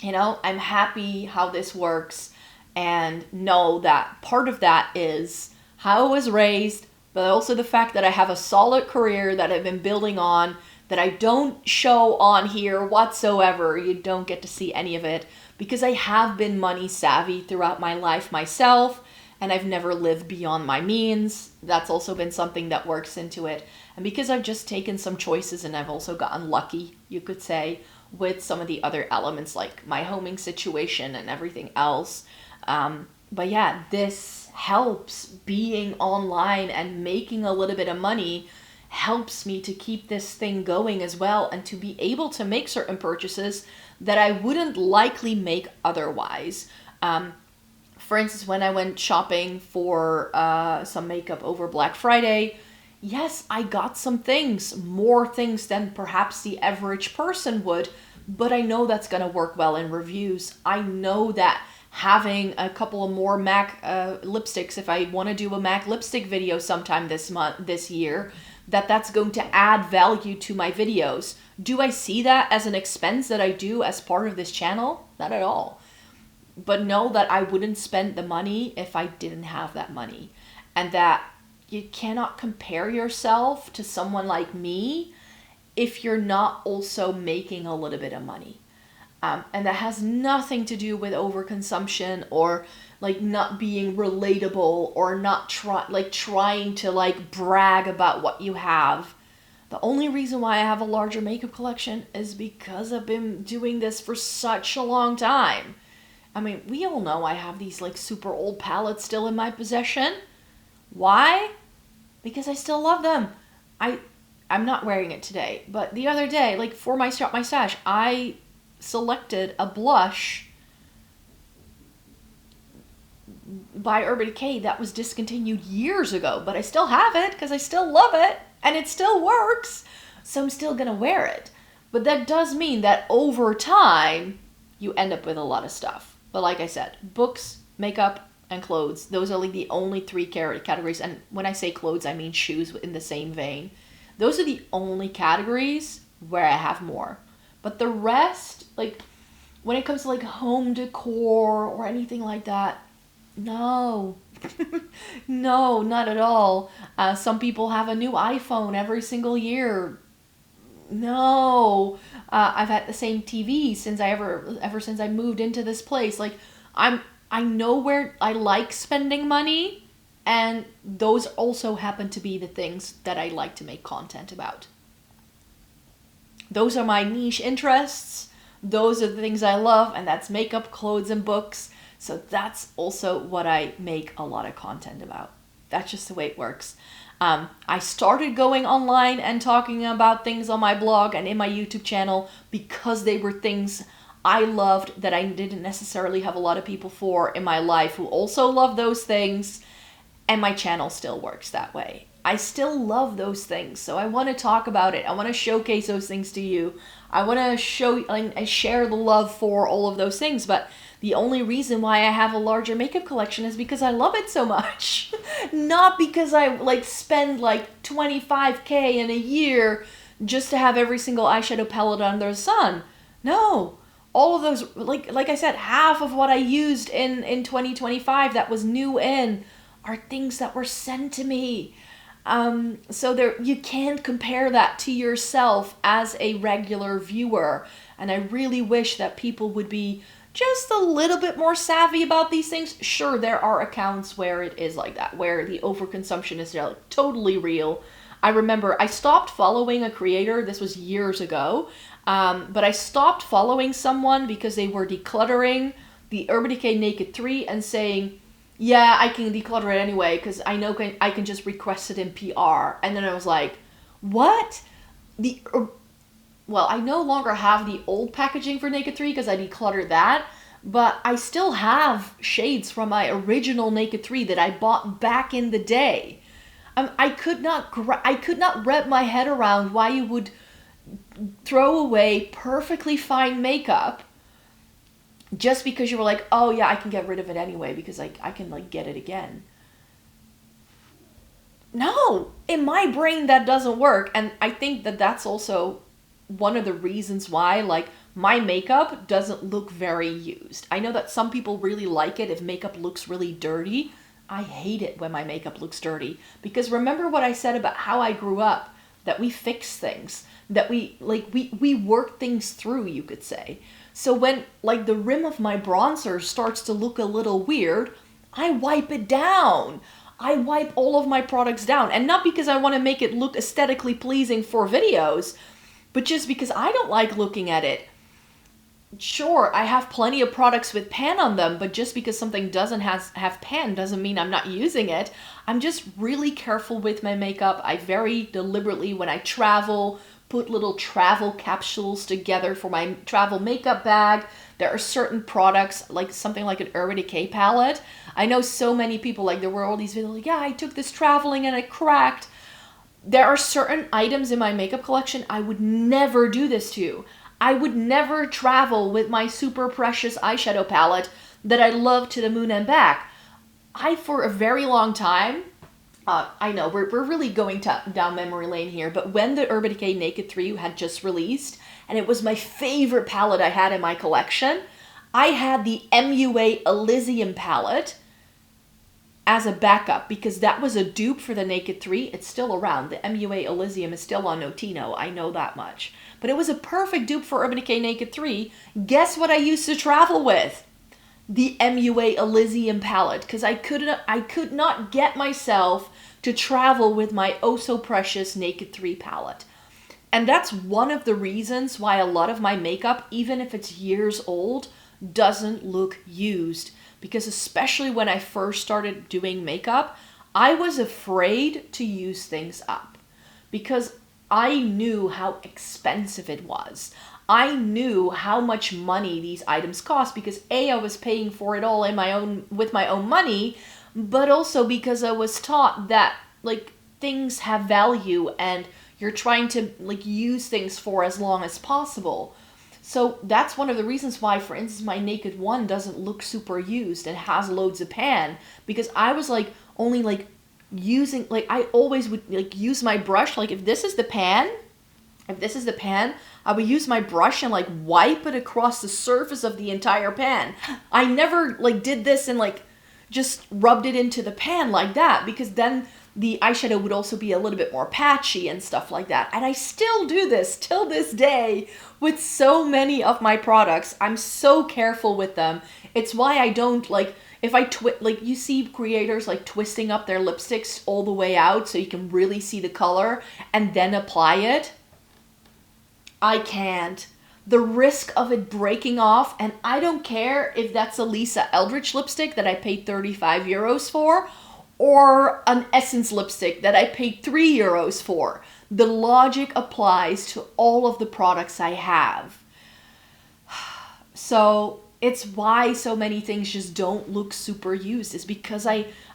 You know, I'm happy how this works, and know that part of that is how I was raised, but also the fact that I have a solid career that I've been building on, that I don't show on here whatsoever. You don't get to see any of it because I have been money savvy throughout my life myself, and I've never lived beyond my means. That's also been something that works into it. And because I've just taken some choices, and I've also gotten lucky, you could say, with some of the other elements like my homing situation and everything else. But yeah, this helps. Being online and making a little bit of money helps me to keep this thing going as well, and to be able to make certain purchases that I wouldn't likely make otherwise. For instance, when I went shopping for some makeup over Black Friday, yes, I got some things, more things than perhaps the average person would, but I know that's going to work well in reviews. I know that having a couple of more MAC lipsticks, if I want to do a MAC lipstick video sometime this year, that's going to add value to my videos. Do I see that as an expense that I do as part of this channel? Not at all. But know that I wouldn't spend the money if I didn't have that money. And that you cannot compare yourself to someone like me if you're not also making a little bit of money. And that has nothing to do with overconsumption or like not being relatable or not trying to brag about what you have. The only reason why I have a larger makeup collection is because I've been doing this for such a long time. I mean, we all know I have these super old palettes still in my possession. Why? Because I still love them. I'm not wearing it today, but the other day, for my Shop My Stash, I selected a blush by Urban Decay that was discontinued years ago, but I still have it because I still love it and it still works, so I'm still gonna wear it. But that does mean that over time you end up with a lot of stuff. But like I said, books, makeup, and clothes, those are the only three categories. And when I say clothes, I mean shoes in the same vein. Those are the only categories where I have more. But the rest, when it comes to home decor or anything like that, no. No, not at all. Some people have a new iPhone every single year. No. I've had the same TV since ever since I moved into this place. I know where I like spending money, and those also happen to be the things that I like to make content about. Those are my niche interests. Those are the things I love, and that's makeup, clothes, and books. So that's also what I make a lot of content about. That's just the way it works. I started going online and talking about things on my blog and in my YouTube channel because they were things I loved that I didn't necessarily have a lot of people for in my life who also love those things, and my channel still works that way. I still love those things, so I want to talk about it. I want to showcase those things to you. I want to show and share the love for all of those things, but the only reason why I have a larger makeup collection is because I love it so much. Not because I spend $25K in a year just to have every single eyeshadow palette under the sun. No. All of those, like I said, half of what I used in 2025 that was new in are things that were sent to me. So you can't compare that to yourself as a regular viewer. And I really wish that people would be just a little bit more savvy about these things. Sure, there are accounts where it is like that, where the overconsumption is totally real. I remember I stopped following a creator, this was years ago, but I stopped following someone because they were decluttering the Urban Decay Naked 3 and saying, yeah, I can declutter it anyway because I know I can just request it in PR. And then I was like, what? Well, I no longer have the old packaging for Naked 3 because I decluttered that, but I still have shades from my original Naked 3 that I bought back in the day. I could not wrap my head around why you would throw away perfectly fine makeup just because you were like, oh yeah, I can get rid of it anyway because I can like get it again. No, in my brain that doesn't work. And I think that that's also one of the reasons why like my makeup doesn't look very used. I know that some people really like it if makeup looks really dirty. I hate it when my makeup looks dirty because remember what I said about how I grew up, that we fix things, that we work things through, you could say. So when like the rim of my bronzer starts to look a little weird, I wipe it down. I wipe all of my products down, and not because I want to make it look aesthetically pleasing for videos, but just because I don't like looking at it. Sure, I have plenty of products with pan on them, but just because something doesn't have pan doesn't mean I'm not using it. I'm just really careful with my makeup. I very deliberately, when I travel, put little travel capsules together for my travel makeup bag. There are certain products, like something like an Urban Decay palette. I know so many people, like there were all these videos, like, yeah, I took this traveling and it cracked. There are certain items in my makeup collection I would never do this to. I would never travel with my super precious eyeshadow palette that I love to the moon and back. For a very long time, I know we're really going down memory lane here, but when the Urban Decay Naked 3 had just released, and it was my favorite palette I had in my collection, I had the MUA Elysium palette as a backup because that was a dupe for the Naked 3. It's still around. The MUA Elysium is still on Notino. I know that much. But it was a perfect dupe for Urban Decay Naked 3. Guess what I used to travel with? The MUA Elysium palette, because I could not get myself to travel with my oh so precious Naked 3 palette. And that's one of the reasons why a lot of my makeup, even if it's years old, doesn't look used. Because especially when I first started doing makeup, I was afraid to use things up because I knew how expensive it was. I knew how much money these items cost because A, I was paying for it all with my own money, but also because I was taught that like things have value and you're trying to like use things for as long as possible. So that's one of the reasons why, for instance, my Naked 1 doesn't look super used and has loads of pan, because I was like only like using, like I always would like use my brush, like if this is the pan, I would use my brush and like wipe it across the surface of the entire pan. I never like did this and like just rubbed it into the pan like that, because then the eyeshadow would also be a little bit more patchy and stuff like that. And I still do this till this day with so many of my products. I'm so careful with them. It's why I don't like, if I like you see creators like twisting up their lipsticks all the way out so you can really see the color and then apply it. I can't. The risk of it breaking off, and I don't care if that's a Lisa Eldridge lipstick that I paid 35 euros for, or an Essence lipstick that I paid 3 euros for. The logic applies to all of the products I have. So it's why so many things just don't look super used, is because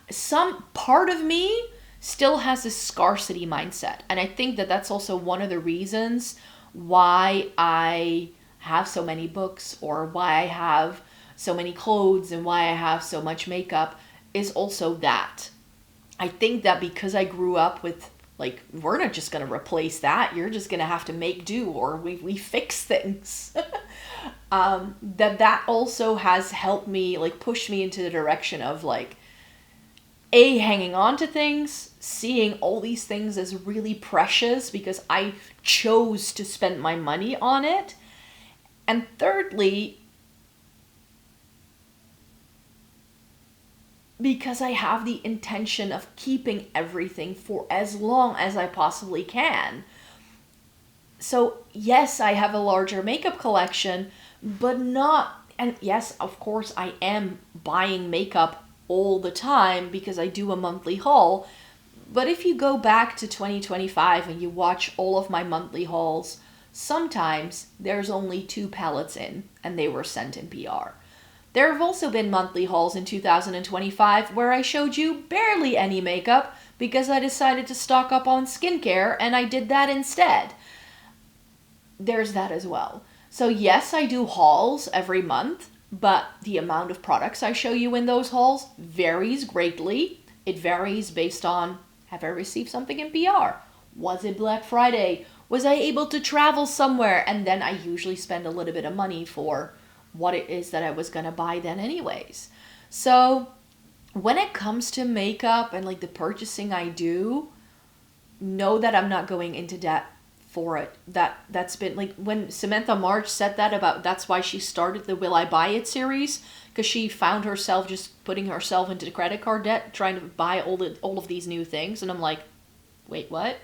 some part of me still has this scarcity mindset. And I think that that's also one of the reasons why I have so many books, or why I have so many clothes, and why I have so much makeup, is also that. I think that because I grew up with, like, we're not just going to replace that, you're just going to have to make do, or we fix things. that also has helped me, like, push me into the direction of, like, A, hanging on to things, seeing all these things as really precious because I chose to spend my money on it. And thirdly, because I have the intention of keeping everything for as long as I possibly can. So yes, I have a larger makeup collection, but not, and yes, of course I am buying makeup all the time because I do a monthly haul. But if you go back to 2025 and you watch all of my monthly hauls, sometimes there's only 2 palettes in, and they were sent in PR. There have also been monthly hauls in 2025 where I showed you barely any makeup, because I decided to stock up on skincare and I did that instead. There's that as well. So yes, I do hauls every month, but the amount of products I show you in those hauls varies greatly. It varies based on, have I received something in PR? Was it Black Friday? Was I able to travel somewhere? And then I usually spend a little bit of money for what it is that I was going to buy then anyways. So when it comes to makeup and like the purchasing I do, know that I'm not going into debt for it. That's been like when Samantha March said that about, that's why she started the Will I Buy It series, because she found herself just putting herself into the credit card debt trying to buy all of these new things. And I'm like, wait, what?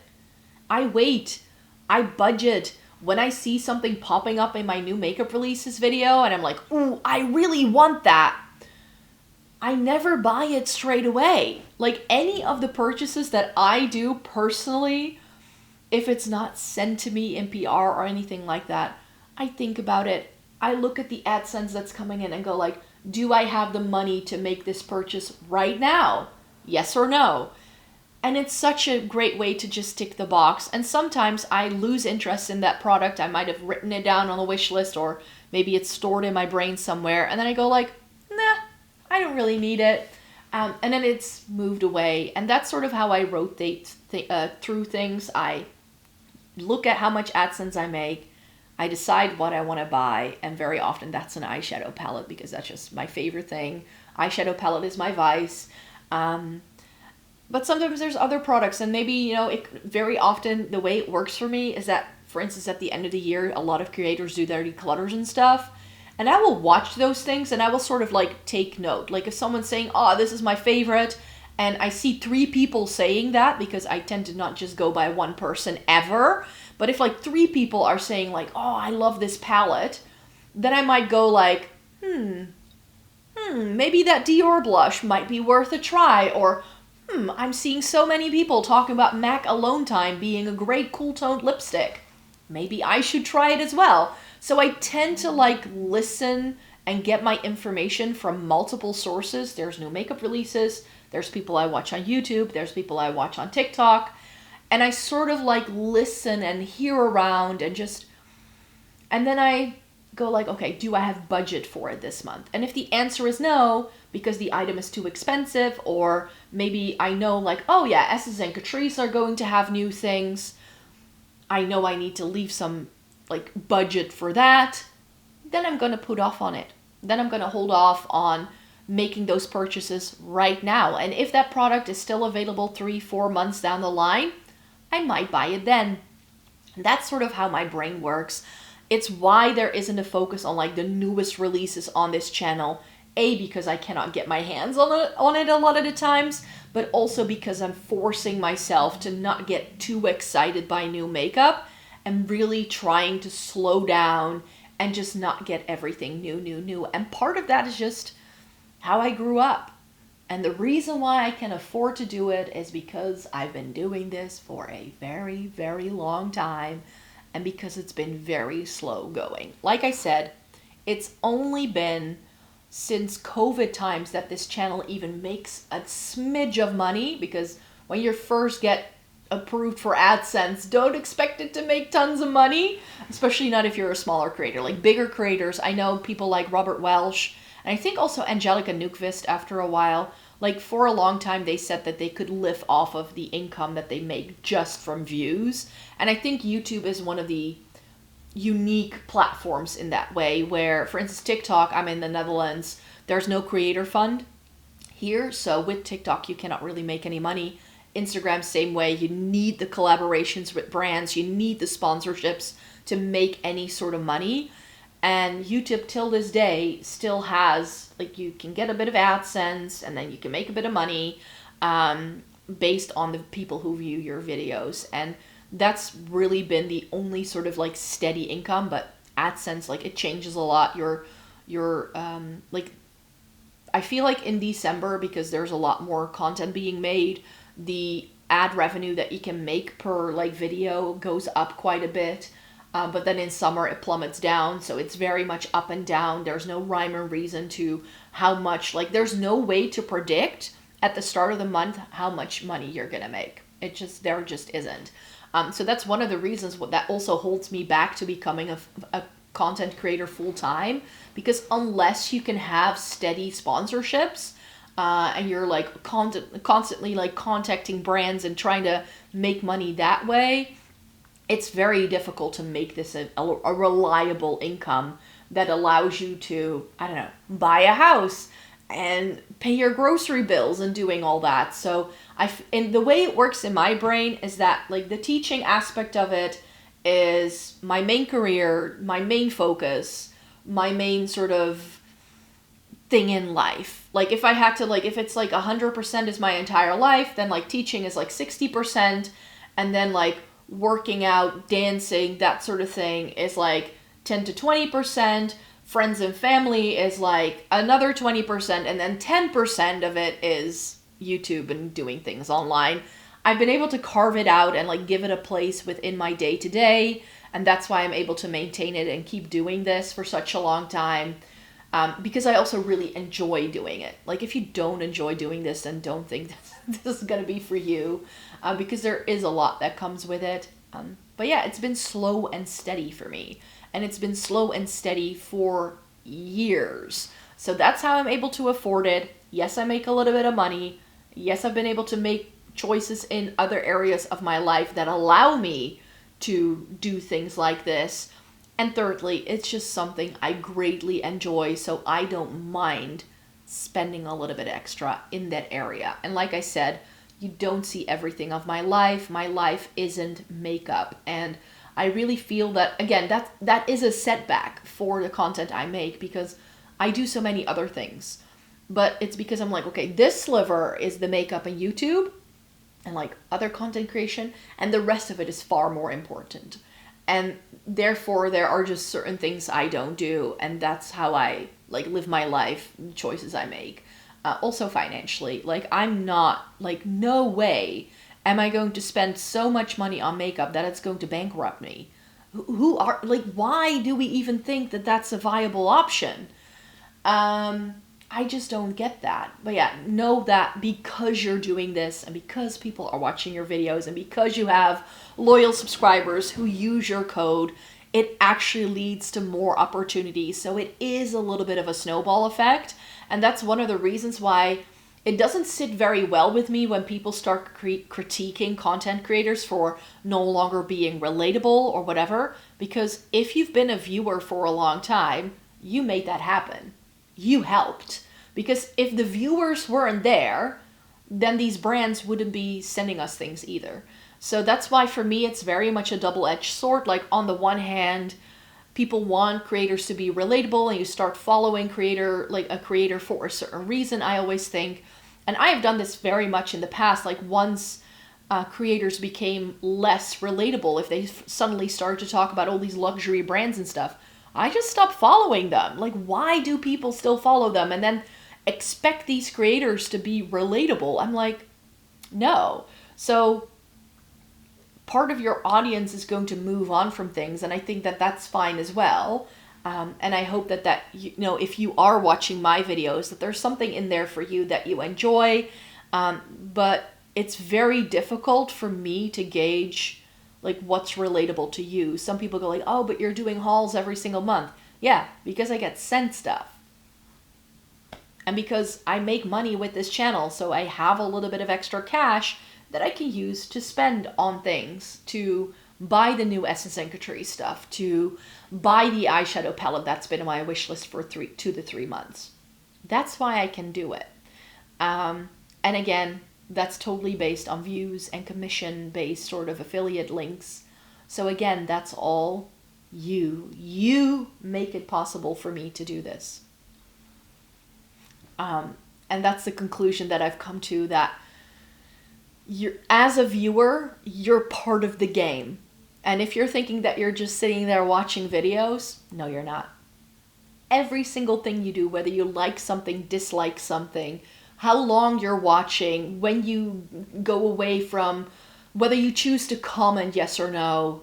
I wait. I budget. When I see something popping up in my new makeup releases video and I'm like, ooh, I really want that, I never buy it straight away. Like any of the purchases that I do personally, if it's not sent to me in PR or anything like that, I think about it. I look at the AdSense that's coming in and go like, do I have the money to make this purchase right now? Yes or no? And it's such a great way to just tick the box. And sometimes I lose interest in that product. I might have written it down on a wish list, or maybe it's stored in my brain somewhere. And then I go like, nah, I don't really need it. And then it's moved away. And that's sort of how I rotate through things. I look at how much AdSense I make. I decide what I want to buy. And very often that's an eyeshadow palette, because that's just my favorite thing. Eyeshadow palette is my vice. But sometimes there's other products, and maybe, you know, very often the way it works for me is that, for instance, at the end of the year, a lot of creators do their declutters and stuff, and I will watch those things and I will sort of like take note. Like if someone's saying, oh, this is my favorite, and I see 3 people saying that, because I tend to not just go by one person ever, but if like 3 people are saying like, oh, I love this palette, then I might go like, maybe that Dior blush might be worth a try, or I'm seeing so many people talking about MAC Alone Time being a great cool toned lipstick. Maybe I should try it as well. So I tend to like listen and get my information from multiple sources. There's new makeup releases. There's people I watch on YouTube. There's people I watch on TikTok. And I sort of like listen and hear around and then I go like, okay, do I have budget for it this month? And if the answer is no, because the item is too expensive, or maybe I know like, oh yeah, Essence and Catrice are going to have new things, I know I need to leave some like budget for that, then I'm going to put off on it. Then I'm going to hold off on making those purchases right now. And if that product is still available 3-4 months down the line, I might buy it then. That's sort of how my brain works. It's why there isn't a focus on like the newest releases on this channel. A, because I cannot get my hands on it a lot of the times, but also because I'm forcing myself to not get too excited by new makeup and really trying to slow down and just not get everything new. And part of that is just how I grew up. And the reason why I can afford to do it is because I've been doing this for a very, very long time, and because it's been very slow going. Like I said, it's only been since COVID times that this channel even makes a smidge of money, because when you first get approved for AdSense, don't expect it to make tons of money, especially not if you're a smaller creator. Like bigger creators, I know people like Robert Welsh, and I think also Angelica Nukvist after a while, like for a long time they said that they could live off of the income that they make just from views. And I think YouTube is one of the unique platforms in that way, where, for instance, TikTok, I'm in the Netherlands, there's no creator fund here, so with TikTok you cannot really make any money. Instagram, same way, you need the collaborations with brands, you need the sponsorships to make any sort of money. And YouTube till this day still has, like, you can get a bit of AdSense and then you can make a bit of money based on the people who view your videos. And that's really been the only sort of like steady income. But AdSense, like, it changes a lot. Your like, I feel like in December, because there's a lot more content being made, the ad revenue that you can make per like video goes up quite a bit. But then in summer it plummets down, so it's very much up and down. There's no rhyme or reason to how much, like there's no way to predict at the start of the month how much money you're gonna make. There just isn't. So that's one of the reasons that also holds me back to becoming a content creator full time, because unless you can have steady sponsorships, and you're like constantly like contacting brands and trying to make money that way, it's very difficult to make this a reliable income that allows you to, I don't know, buy a house and pay your grocery bills and doing all that. So and the way it works in my brain is that like the teaching aspect of it is my main career, my main focus, my main sort of thing in life. Like if I had to, like if it's like 100% is my entire life, then like teaching is like 60%, and then like working out, dancing, that sort of thing is like 10 to 20%. Friends and family is like another 20%, and then 10% of it is YouTube and doing things online. I've been able to carve it out and like give it a place within my day to day, and that's why I'm able to maintain it and keep doing this for such a long time, because I also really enjoy doing it. Like if you don't enjoy doing this, then don't think this is going to be for you, because there is a lot that comes with it. But yeah, it's been slow and steady for me. And it's been slow and steady for years. So that's how I'm able to afford it. Yes, I make a little bit of money. Yes, I've been able to make choices in other areas of my life that allow me to do things like this. And thirdly, it's just something I greatly enjoy, so I don't mind spending a little bit extra in that area. And like I said, you don't see everything of my life. My life isn't makeup. And I really feel that, again, that is a setback for the content I make, because I do so many other things. But it's because I'm like, okay, this sliver is the makeup and YouTube and like other content creation, and the rest of it is far more important. And therefore, there are just certain things I don't do, and that's how I like live my life, choices I make. Also financially, like I'm not, like no way am I going to spend so much money on makeup that it's going to bankrupt me? Why do we even think that that's a viable option? I just don't get that. But yeah, know that because you're doing this, and because people are watching your videos, and because you have loyal subscribers who use your code, it actually leads to more opportunities. So it is a little bit of a snowball effect. And that's one of the reasons why it doesn't sit very well with me when people start critiquing content creators for no longer being relatable or whatever, because if you've been a viewer for a long time, you made that happen. You helped. Because if the viewers weren't there, then these brands wouldn't be sending us things either. So that's why for me it's very much a double-edged sword. Like on the one hand, people want creators to be relatable, and you start following a creator for a certain reason, I always think. And I have done this very much in the past. Like once creators became less relatable, if they suddenly started to talk about all these luxury brands and stuff, I just stopped following them. Like, why do people still follow them and then expect these creators to be relatable? I'm like, no. So part of your audience is going to move on from things, and I think that that's fine as well. And I hope that if you are watching my videos, that there's something in there for you that you enjoy. But it's very difficult for me to gauge like what's relatable to you. Some people go like, oh, but you're doing hauls every single month. Yeah, because I get sent stuff. And because I make money with this channel, so I have a little bit of extra cash that I can use to spend on things, to buy the new Essence and Catrice stuff, to buy the eyeshadow palette that's been on my wish list for 2 to 3 months. That's why I can do it. And again, that's totally based on views and commission-based sort of affiliate links. So again, that's all you. You make it possible for me to do this. And that's the conclusion that I've come to, that as a viewer, you're part of the game. And if you're thinking that you're just sitting there watching videos, no, you're not. Every single thing you do, whether you like something, dislike something, how long you're watching, when you go away from, whether you choose to comment yes or no,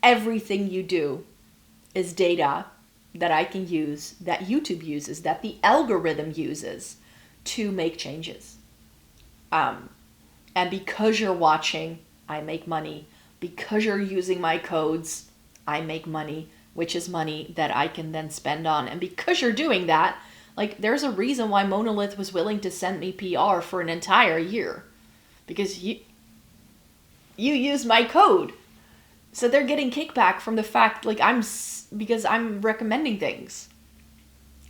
everything you do is data that I can use, that YouTube uses, that the algorithm uses to make changes. And because you're watching, I make money. Because you're using my codes, I make money, which is money that I can then spend on. And because you're doing that, like, there's a reason why MONOLITH was willing to send me PR for an entire year. Because you use my code. So they're getting kickback from the fact, like, because I'm recommending things.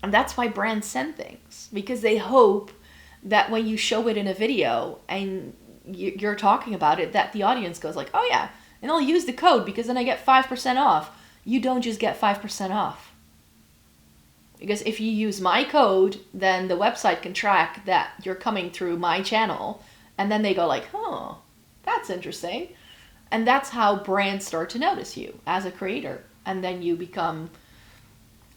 And that's why brands send things. Because they hope that when you show it in a video and you're talking about it, that the audience goes like, oh yeah, and I'll use the code because then I get 5% off. You don't just get 5% off. Because if you use my code, then the website can track that you're coming through my channel. And then they go like, oh, that's interesting. And that's how brands start to notice you as a creator. And then you become,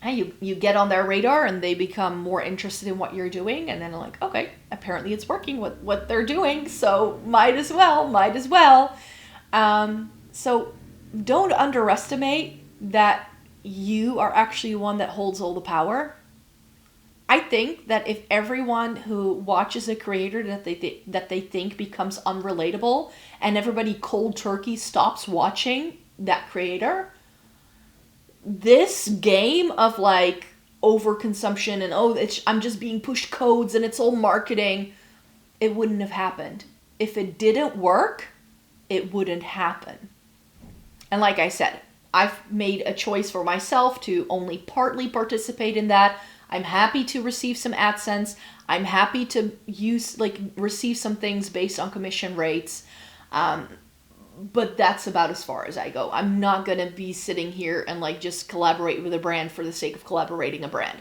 you get on their radar and they become more interested in what you're doing. And then they're like, okay, apparently it's working what they're doing. So might as well. So don't underestimate that you are actually one that holds all the power. I think that if everyone who watches a creator that they think becomes unrelatable and everybody cold turkey stops watching that creator, this game of like overconsumption and I'm just being pushed codes and it's all marketing, it wouldn't have happened. If it didn't work, it wouldn't happen. And like I said, I've made a choice for myself to only partly participate in that. I'm happy to receive some AdSense. I'm happy to receive some things based on commission rates. But that's about as far as I go. I'm not going to be sitting here and like just collaborate with a brand for the sake of collaborating a brand.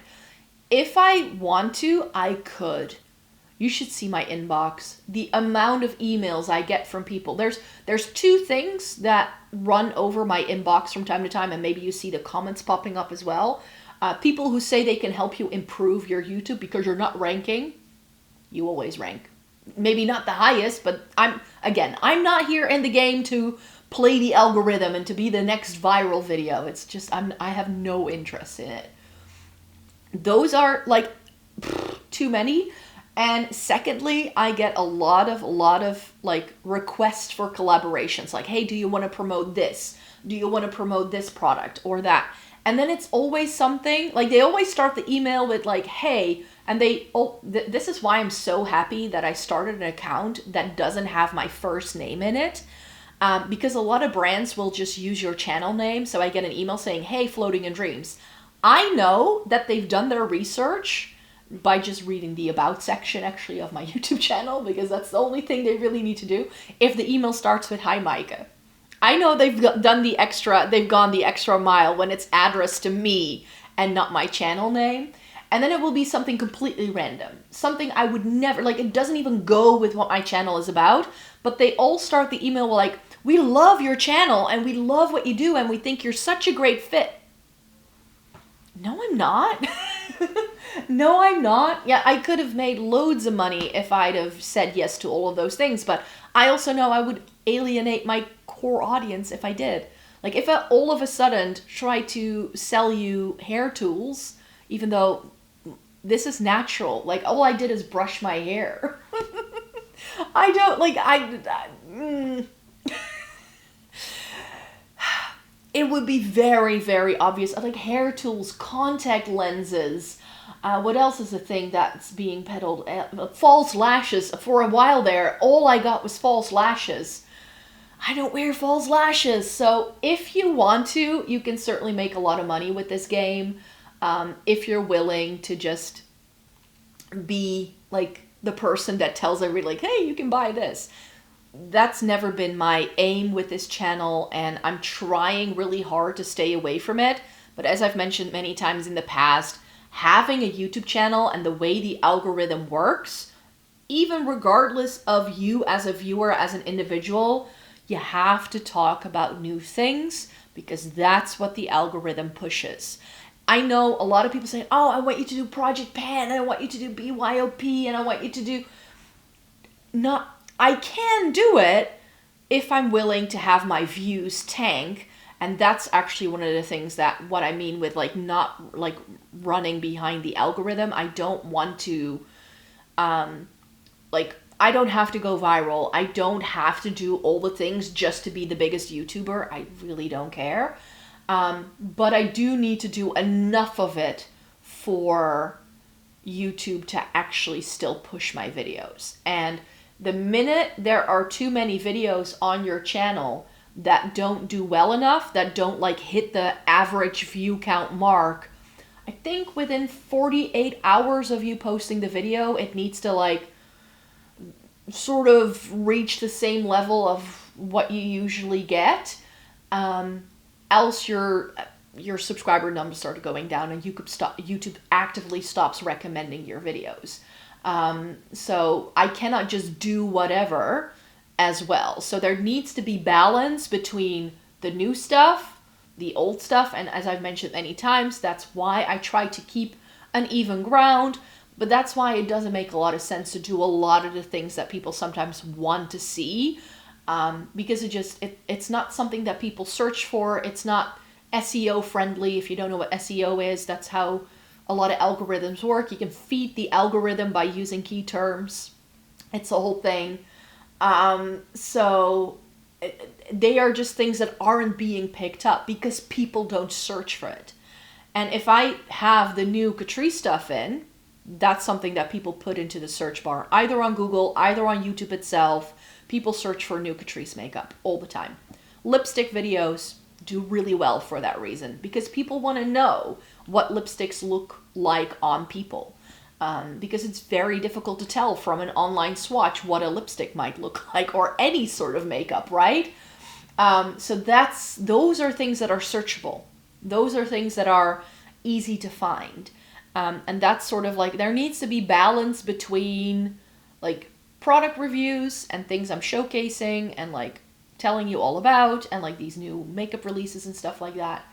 If I want to, I could. You should see my inbox. The amount of emails I get from people. There's two things that run over my inbox from time to time, and maybe you see the comments popping up as well. People who say they can help you improve your YouTube because you're not ranking. You always rank. Maybe not the highest, but I'm not here in the game to play the algorithm and to be the next viral video. It's just, I have no interest in it. Those are like too many. And secondly, I get a lot of like requests for collaborations. Like, hey, do you want to promote this? Do you want to promote this product or that? And then it's always something, like they always start the email with like, hey, and this is why I'm so happy that I started an account that doesn't have my first name in it. Because a lot of brands will just use your channel name. So I get an email saying, hey, Floating in Dreams. I know that they've done their research by just reading the about section actually of my YouTube channel, because that's the only thing they really need to do. If the email starts with, hi, Micah. I know they've gone the extra mile when it's addressed to me and not my channel name. And then it will be something completely random. Something I would never, like it doesn't even go with what my channel is about, but they all start the email with like, we love your channel and we love what you do and we think you're such a great fit. No, I'm not. No, I'm not. Yeah, I could have made loads of money if I'd have said yes to all of those things, but I also know I would alienate my core audience if I did. Like if I all of a sudden try to sell you hair tools, even though this is natural, like all I did is brush my hair. I don't like, it would be very, very obvious. Like hair tools, contact lenses. What else is a thing that's being peddled? False lashes. For a while there, all I got was false lashes. I don't wear false lashes. So if you want to, you can certainly make a lot of money with this game. If you're willing to just be like the person that tells everybody like, hey, you can buy this. That's never been my aim with this channel, and I'm trying really hard to stay away from it. But as I've mentioned many times in the past, having a YouTube channel and the way the algorithm works, even regardless of you as a viewer, as an individual, you have to talk about new things because that's what the algorithm pushes. I know a lot of people say, oh, I want you to do Project Pan, and I want you to do BYOP, and I want you to do... I can do it if I'm willing to have my views tank. And that's actually one of the things that what I mean with like not like running behind the algorithm. I don't want to Like, I don't have to go viral. I don't have to do all the things just to be the biggest YouTuber. I really don't care. But I do need to do enough of it for YouTube to actually still push my videos. And the minute there are too many videos on your channel that don't do well enough, that don't like hit the average view count mark, I think within 48 hours of you posting the video, it needs to like sort of reach the same level of what you usually get. Else your subscriber numbers start going down and YouTube actively stops recommending your videos. So I cannot just do whatever as well. So there needs to be balance between the new stuff, the old stuff, and as I've mentioned many times, that's why I try to keep an even ground, but that's why it doesn't make a lot of sense to do a lot of the things that people sometimes want to see. Because it's not something that people search for. It's not SEO friendly. If you don't know what SEO is, that's how a lot of algorithms work. You can feed the algorithm by using key terms. It's a whole thing. So they are just things that aren't being picked up because people don't search for it. And if I have the new Catrice stuff in, that's something that people put into the search bar, either on Google, either on YouTube itself. People search for new Catrice makeup all the time. Lipstick videos do really well for that reason, because people want to know what lipsticks look like on people. Because it's very difficult to tell from an online swatch what a lipstick might look like, or any sort of makeup, right? So those are things that are searchable. Those are things that are easy to find. And that's sort of like, there needs to be balance between like product reviews and things I'm showcasing and like telling you all about, and like these new makeup releases and stuff like that.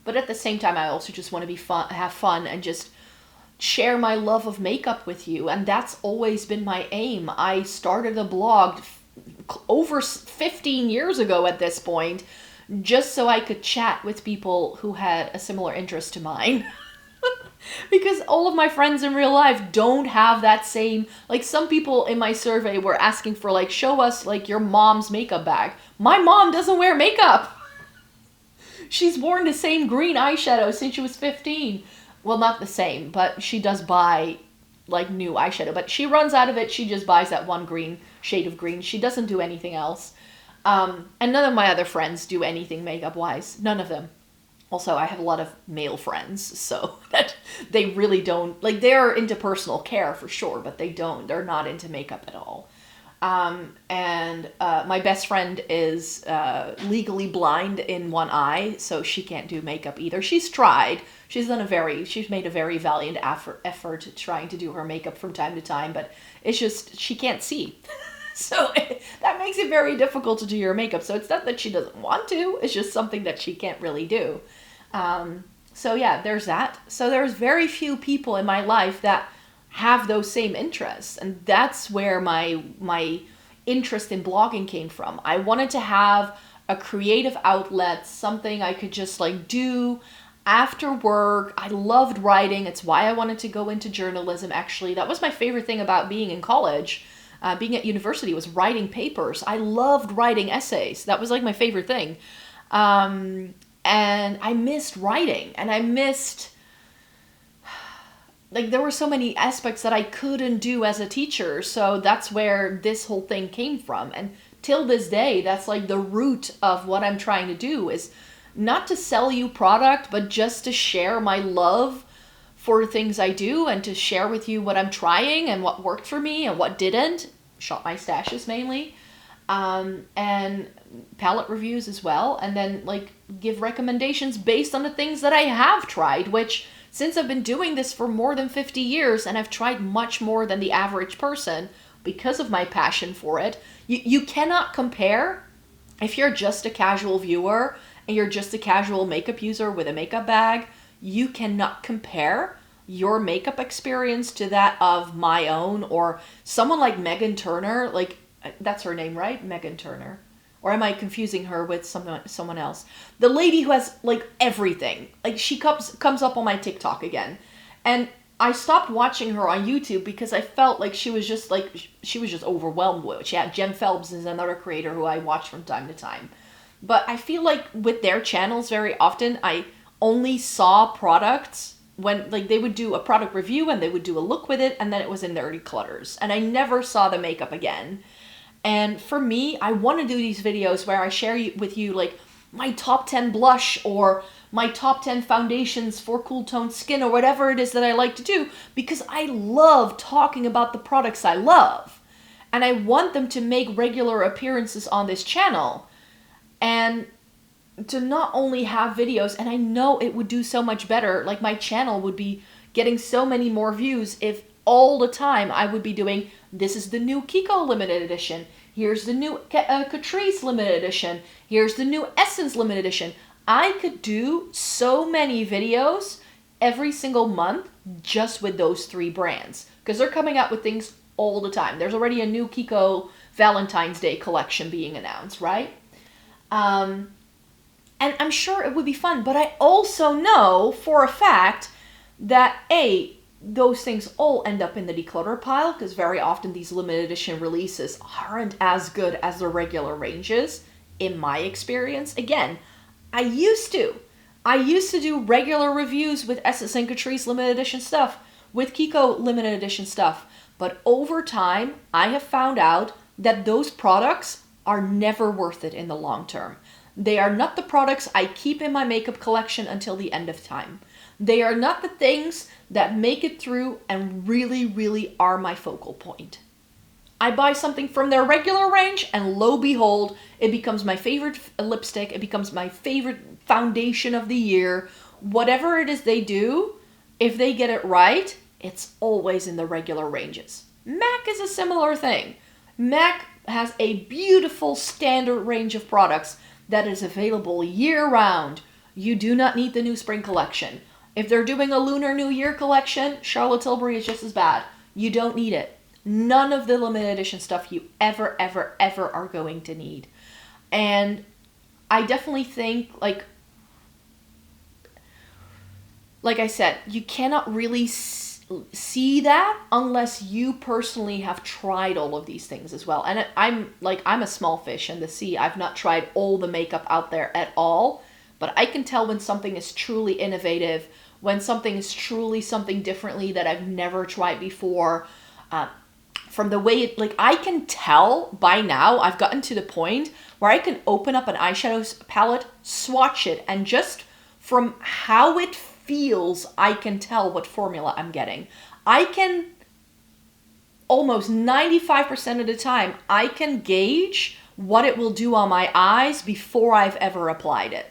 But at the same time, I also just want to have fun and just share my love of makeup with you. And that's always been my aim. I started a blog over 15 years ago at this point, just so I could chat with people who had a similar interest to mine. Because all of my friends in real life don't have that same, like some people in my survey were asking for like, show us like your mom's makeup bag. My mom doesn't wear makeup. She's worn the same green eyeshadow since she was 15. Well, not the same, but she does buy like new eyeshadow, but she runs out of it. She just buys that one green shade of green. She doesn't do anything else. And none of my other friends do anything makeup wise. None of them. Also, I have a lot of male friends, so that they really don't, like, they're into personal care for sure, but they're not into makeup at all. And my best friend is legally blind in one eye, so she can't do makeup either. She's tried. She's made a very valiant effort trying to do her makeup from time to time, but it's just, she can't see. So that makes it very difficult to do your makeup. So it's not that she doesn't want to, it's just something that she can't really do. So yeah, there's that. So there's very few people in my life that have those same interests. And that's where my interest in blogging came from. I wanted to have a creative outlet, something I could just like do after work. I loved writing. It's why I wanted to go into journalism, actually. That was my favorite thing about being in college. Being at university was writing papers. I loved writing essays. That was like my favorite thing. And I missed writing, and I missed, like, there were so many aspects that I couldn't do as a teacher. So that's where this whole thing came from. And till this day, that's like the root of what I'm trying to do, is not to sell you product, but just to share my love for things I do, and to share with you what I'm trying and what worked for me and what didn't. Shop my stashes mainly. And palette reviews as well. And then like give recommendations based on the things that I have tried, which since I've been doing this for more than 50 years and I've tried much more than the average person because of my passion for it, you cannot compare. If you're just a casual viewer and you're just a casual makeup user with a makeup bag, you cannot compare your makeup experience to that of my own, or someone like Megan Turner. Like, that's her name, right? Megan Turner. Or am I confusing her with someone else? The lady who has like everything. Like, she comes up on my TikTok again. And I stopped watching her on YouTube because I felt like she was just overwhelmed with it. Yeah, Jem Phelps is another creator who I watch from time to time. But I feel like with their channels very often, I only saw products when, like, they would do a product review and they would do a look with it, and then it was in their declutters. And I never saw the makeup again. And for me, I want to do these videos where I share with you, like, my top 10 blush or my top 10 foundations for cool toned skin or whatever it is that I like to do, because I love talking about the products I love. And I want them to make regular appearances on this channel. And to not only have videos, and I know it would do so much better, like my channel would be getting so many more views if all the time I would be doing, this is the new Kiko limited edition, here's the new Catrice limited edition, here's the new Essence limited edition. I could do so many videos every single month just with those 3 brands, because they're coming out with things all the time. There's already a new Kiko Valentine's Day collection being announced, right? And I'm sure it would be fun, but I also know for a fact that those things all end up in the declutter pile, because very often these limited edition releases aren't as good as the regular ranges, in my experience. Again, I used to do regular reviews with Essence and Catrice limited edition stuff, with Kiko limited edition stuff, but over time, I have found out that those products are never worth it in the long term. They are not the products I keep in my makeup collection until the end of time. They are not the things that make it through and really, really are my focal point. I buy something from their regular range and lo behold, it becomes my favorite lipstick, it becomes my favorite foundation of the year. Whatever it is they do, if they get it right, it's always in the regular ranges. MAC is a similar thing. MAC has a beautiful standard range of products that is available year-round. You do not need the new spring collection. If they're doing a Lunar New Year collection, Charlotte Tilbury is just as bad. You don't need it. None of the limited edition stuff you ever, ever, ever are going to need. And I definitely think, like I said, you cannot really see that unless you personally have tried all of these things as well. And I'm a small fish in the sea. I've not tried all the makeup out there at all, but I can tell when something is truly innovative, when something is truly something differently that I've never tried before. From the way I can tell by now, I've gotten to the point where I can open up an eyeshadow palette, swatch it, and just from how it feels, I can tell what formula I'm getting. I can, almost 95% of the time, I can gauge what it will do on my eyes before I've ever applied it.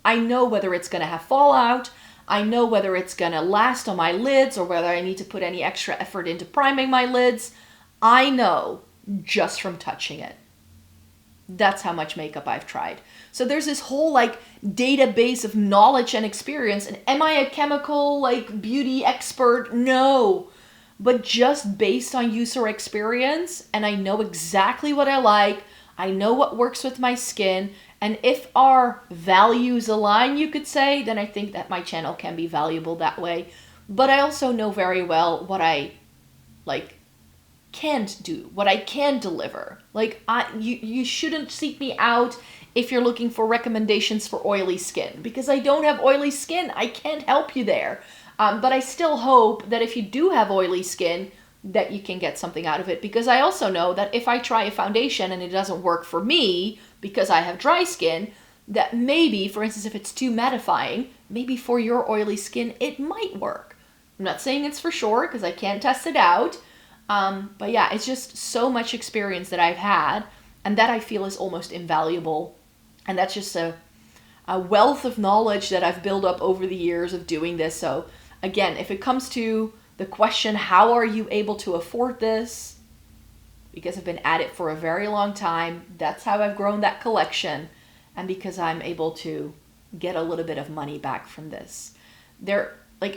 I know whether it's going to have fallout, I know whether it's going to last on my lids, or whether I need to put any extra effort into priming my lids. I know just from touching it. That's how much makeup I've tried. So there's this whole database of knowledge and experience. And am I a chemical beauty expert? No. But just based on user experience, and I know exactly what I like, I know what works with my skin, and if our values align, you could say, then I think that my channel can be valuable that way. But I also know very well what I can't do, what I can deliver. You shouldn't seek me out if you're looking for recommendations for oily skin, because I don't have oily skin. I can't help you there. But I still hope that if you do have oily skin, that you can get something out of it, because I also know that if I try a foundation and it doesn't work for me because I have dry skin, that maybe, for instance, if it's too mattifying, maybe for your oily skin, it might work. I'm not saying it's for sure because I can't test it out. But yeah, it's just so much experience that I've had, and that I feel is almost invaluable. And that's just a wealth of knowledge that I've built up over the years of doing this. So again, if it comes to the question, how are you able to afford this? Because I've been at it for a very long time. That's how I've grown that collection. And because I'm able to get a little bit of money back from this.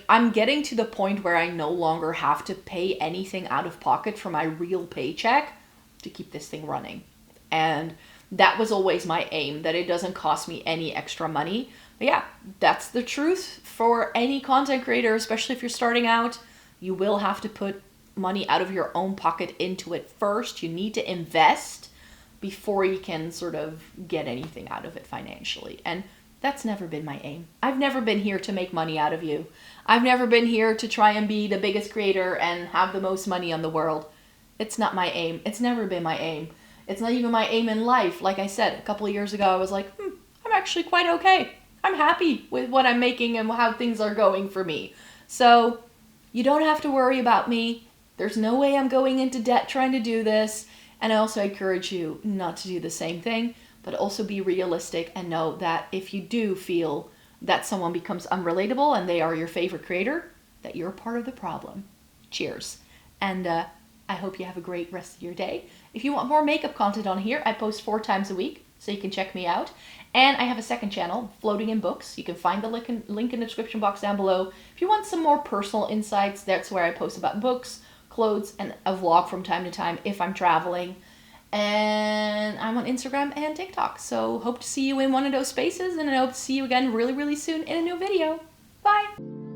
I'm getting to the point where I no longer have to pay anything out of pocket for my real paycheck to keep this thing running. And that was always my aim, that it doesn't cost me any extra money. But yeah, that's the truth for any content creator, especially if you're starting out. You will have to put money out of your own pocket into it first. You need to invest before you can sort of get anything out of it financially. And that's never been my aim. I've never been here to make money out of you. I've never been here to try and be the biggest creator and have the most money on the world. It's not my aim. It's never been my aim. It's not even my aim in life. Like I said, a couple of years ago, I was like, I'm actually quite okay. I'm happy with what I'm making and how things are going for me. So you don't have to worry about me. There's no way I'm going into debt trying to do this. And I also encourage you not to do the same thing, but also be realistic and know that if you do feel that someone becomes unrelatable and they are your favorite creator, that you're part of the problem. Cheers. And I hope you have a great rest of your day. If you want more makeup content on here, I post 4 times a week, so you can check me out. And I have a second channel, Floating in Books. You can find the link in the description box down below. If you want some more personal insights, that's where I post about books, clothes, and a vlog from time to time if I'm traveling. And I'm on Instagram and TikTok. So hope to see you in one of those spaces, and I hope to see you again really, really soon in a new video. Bye!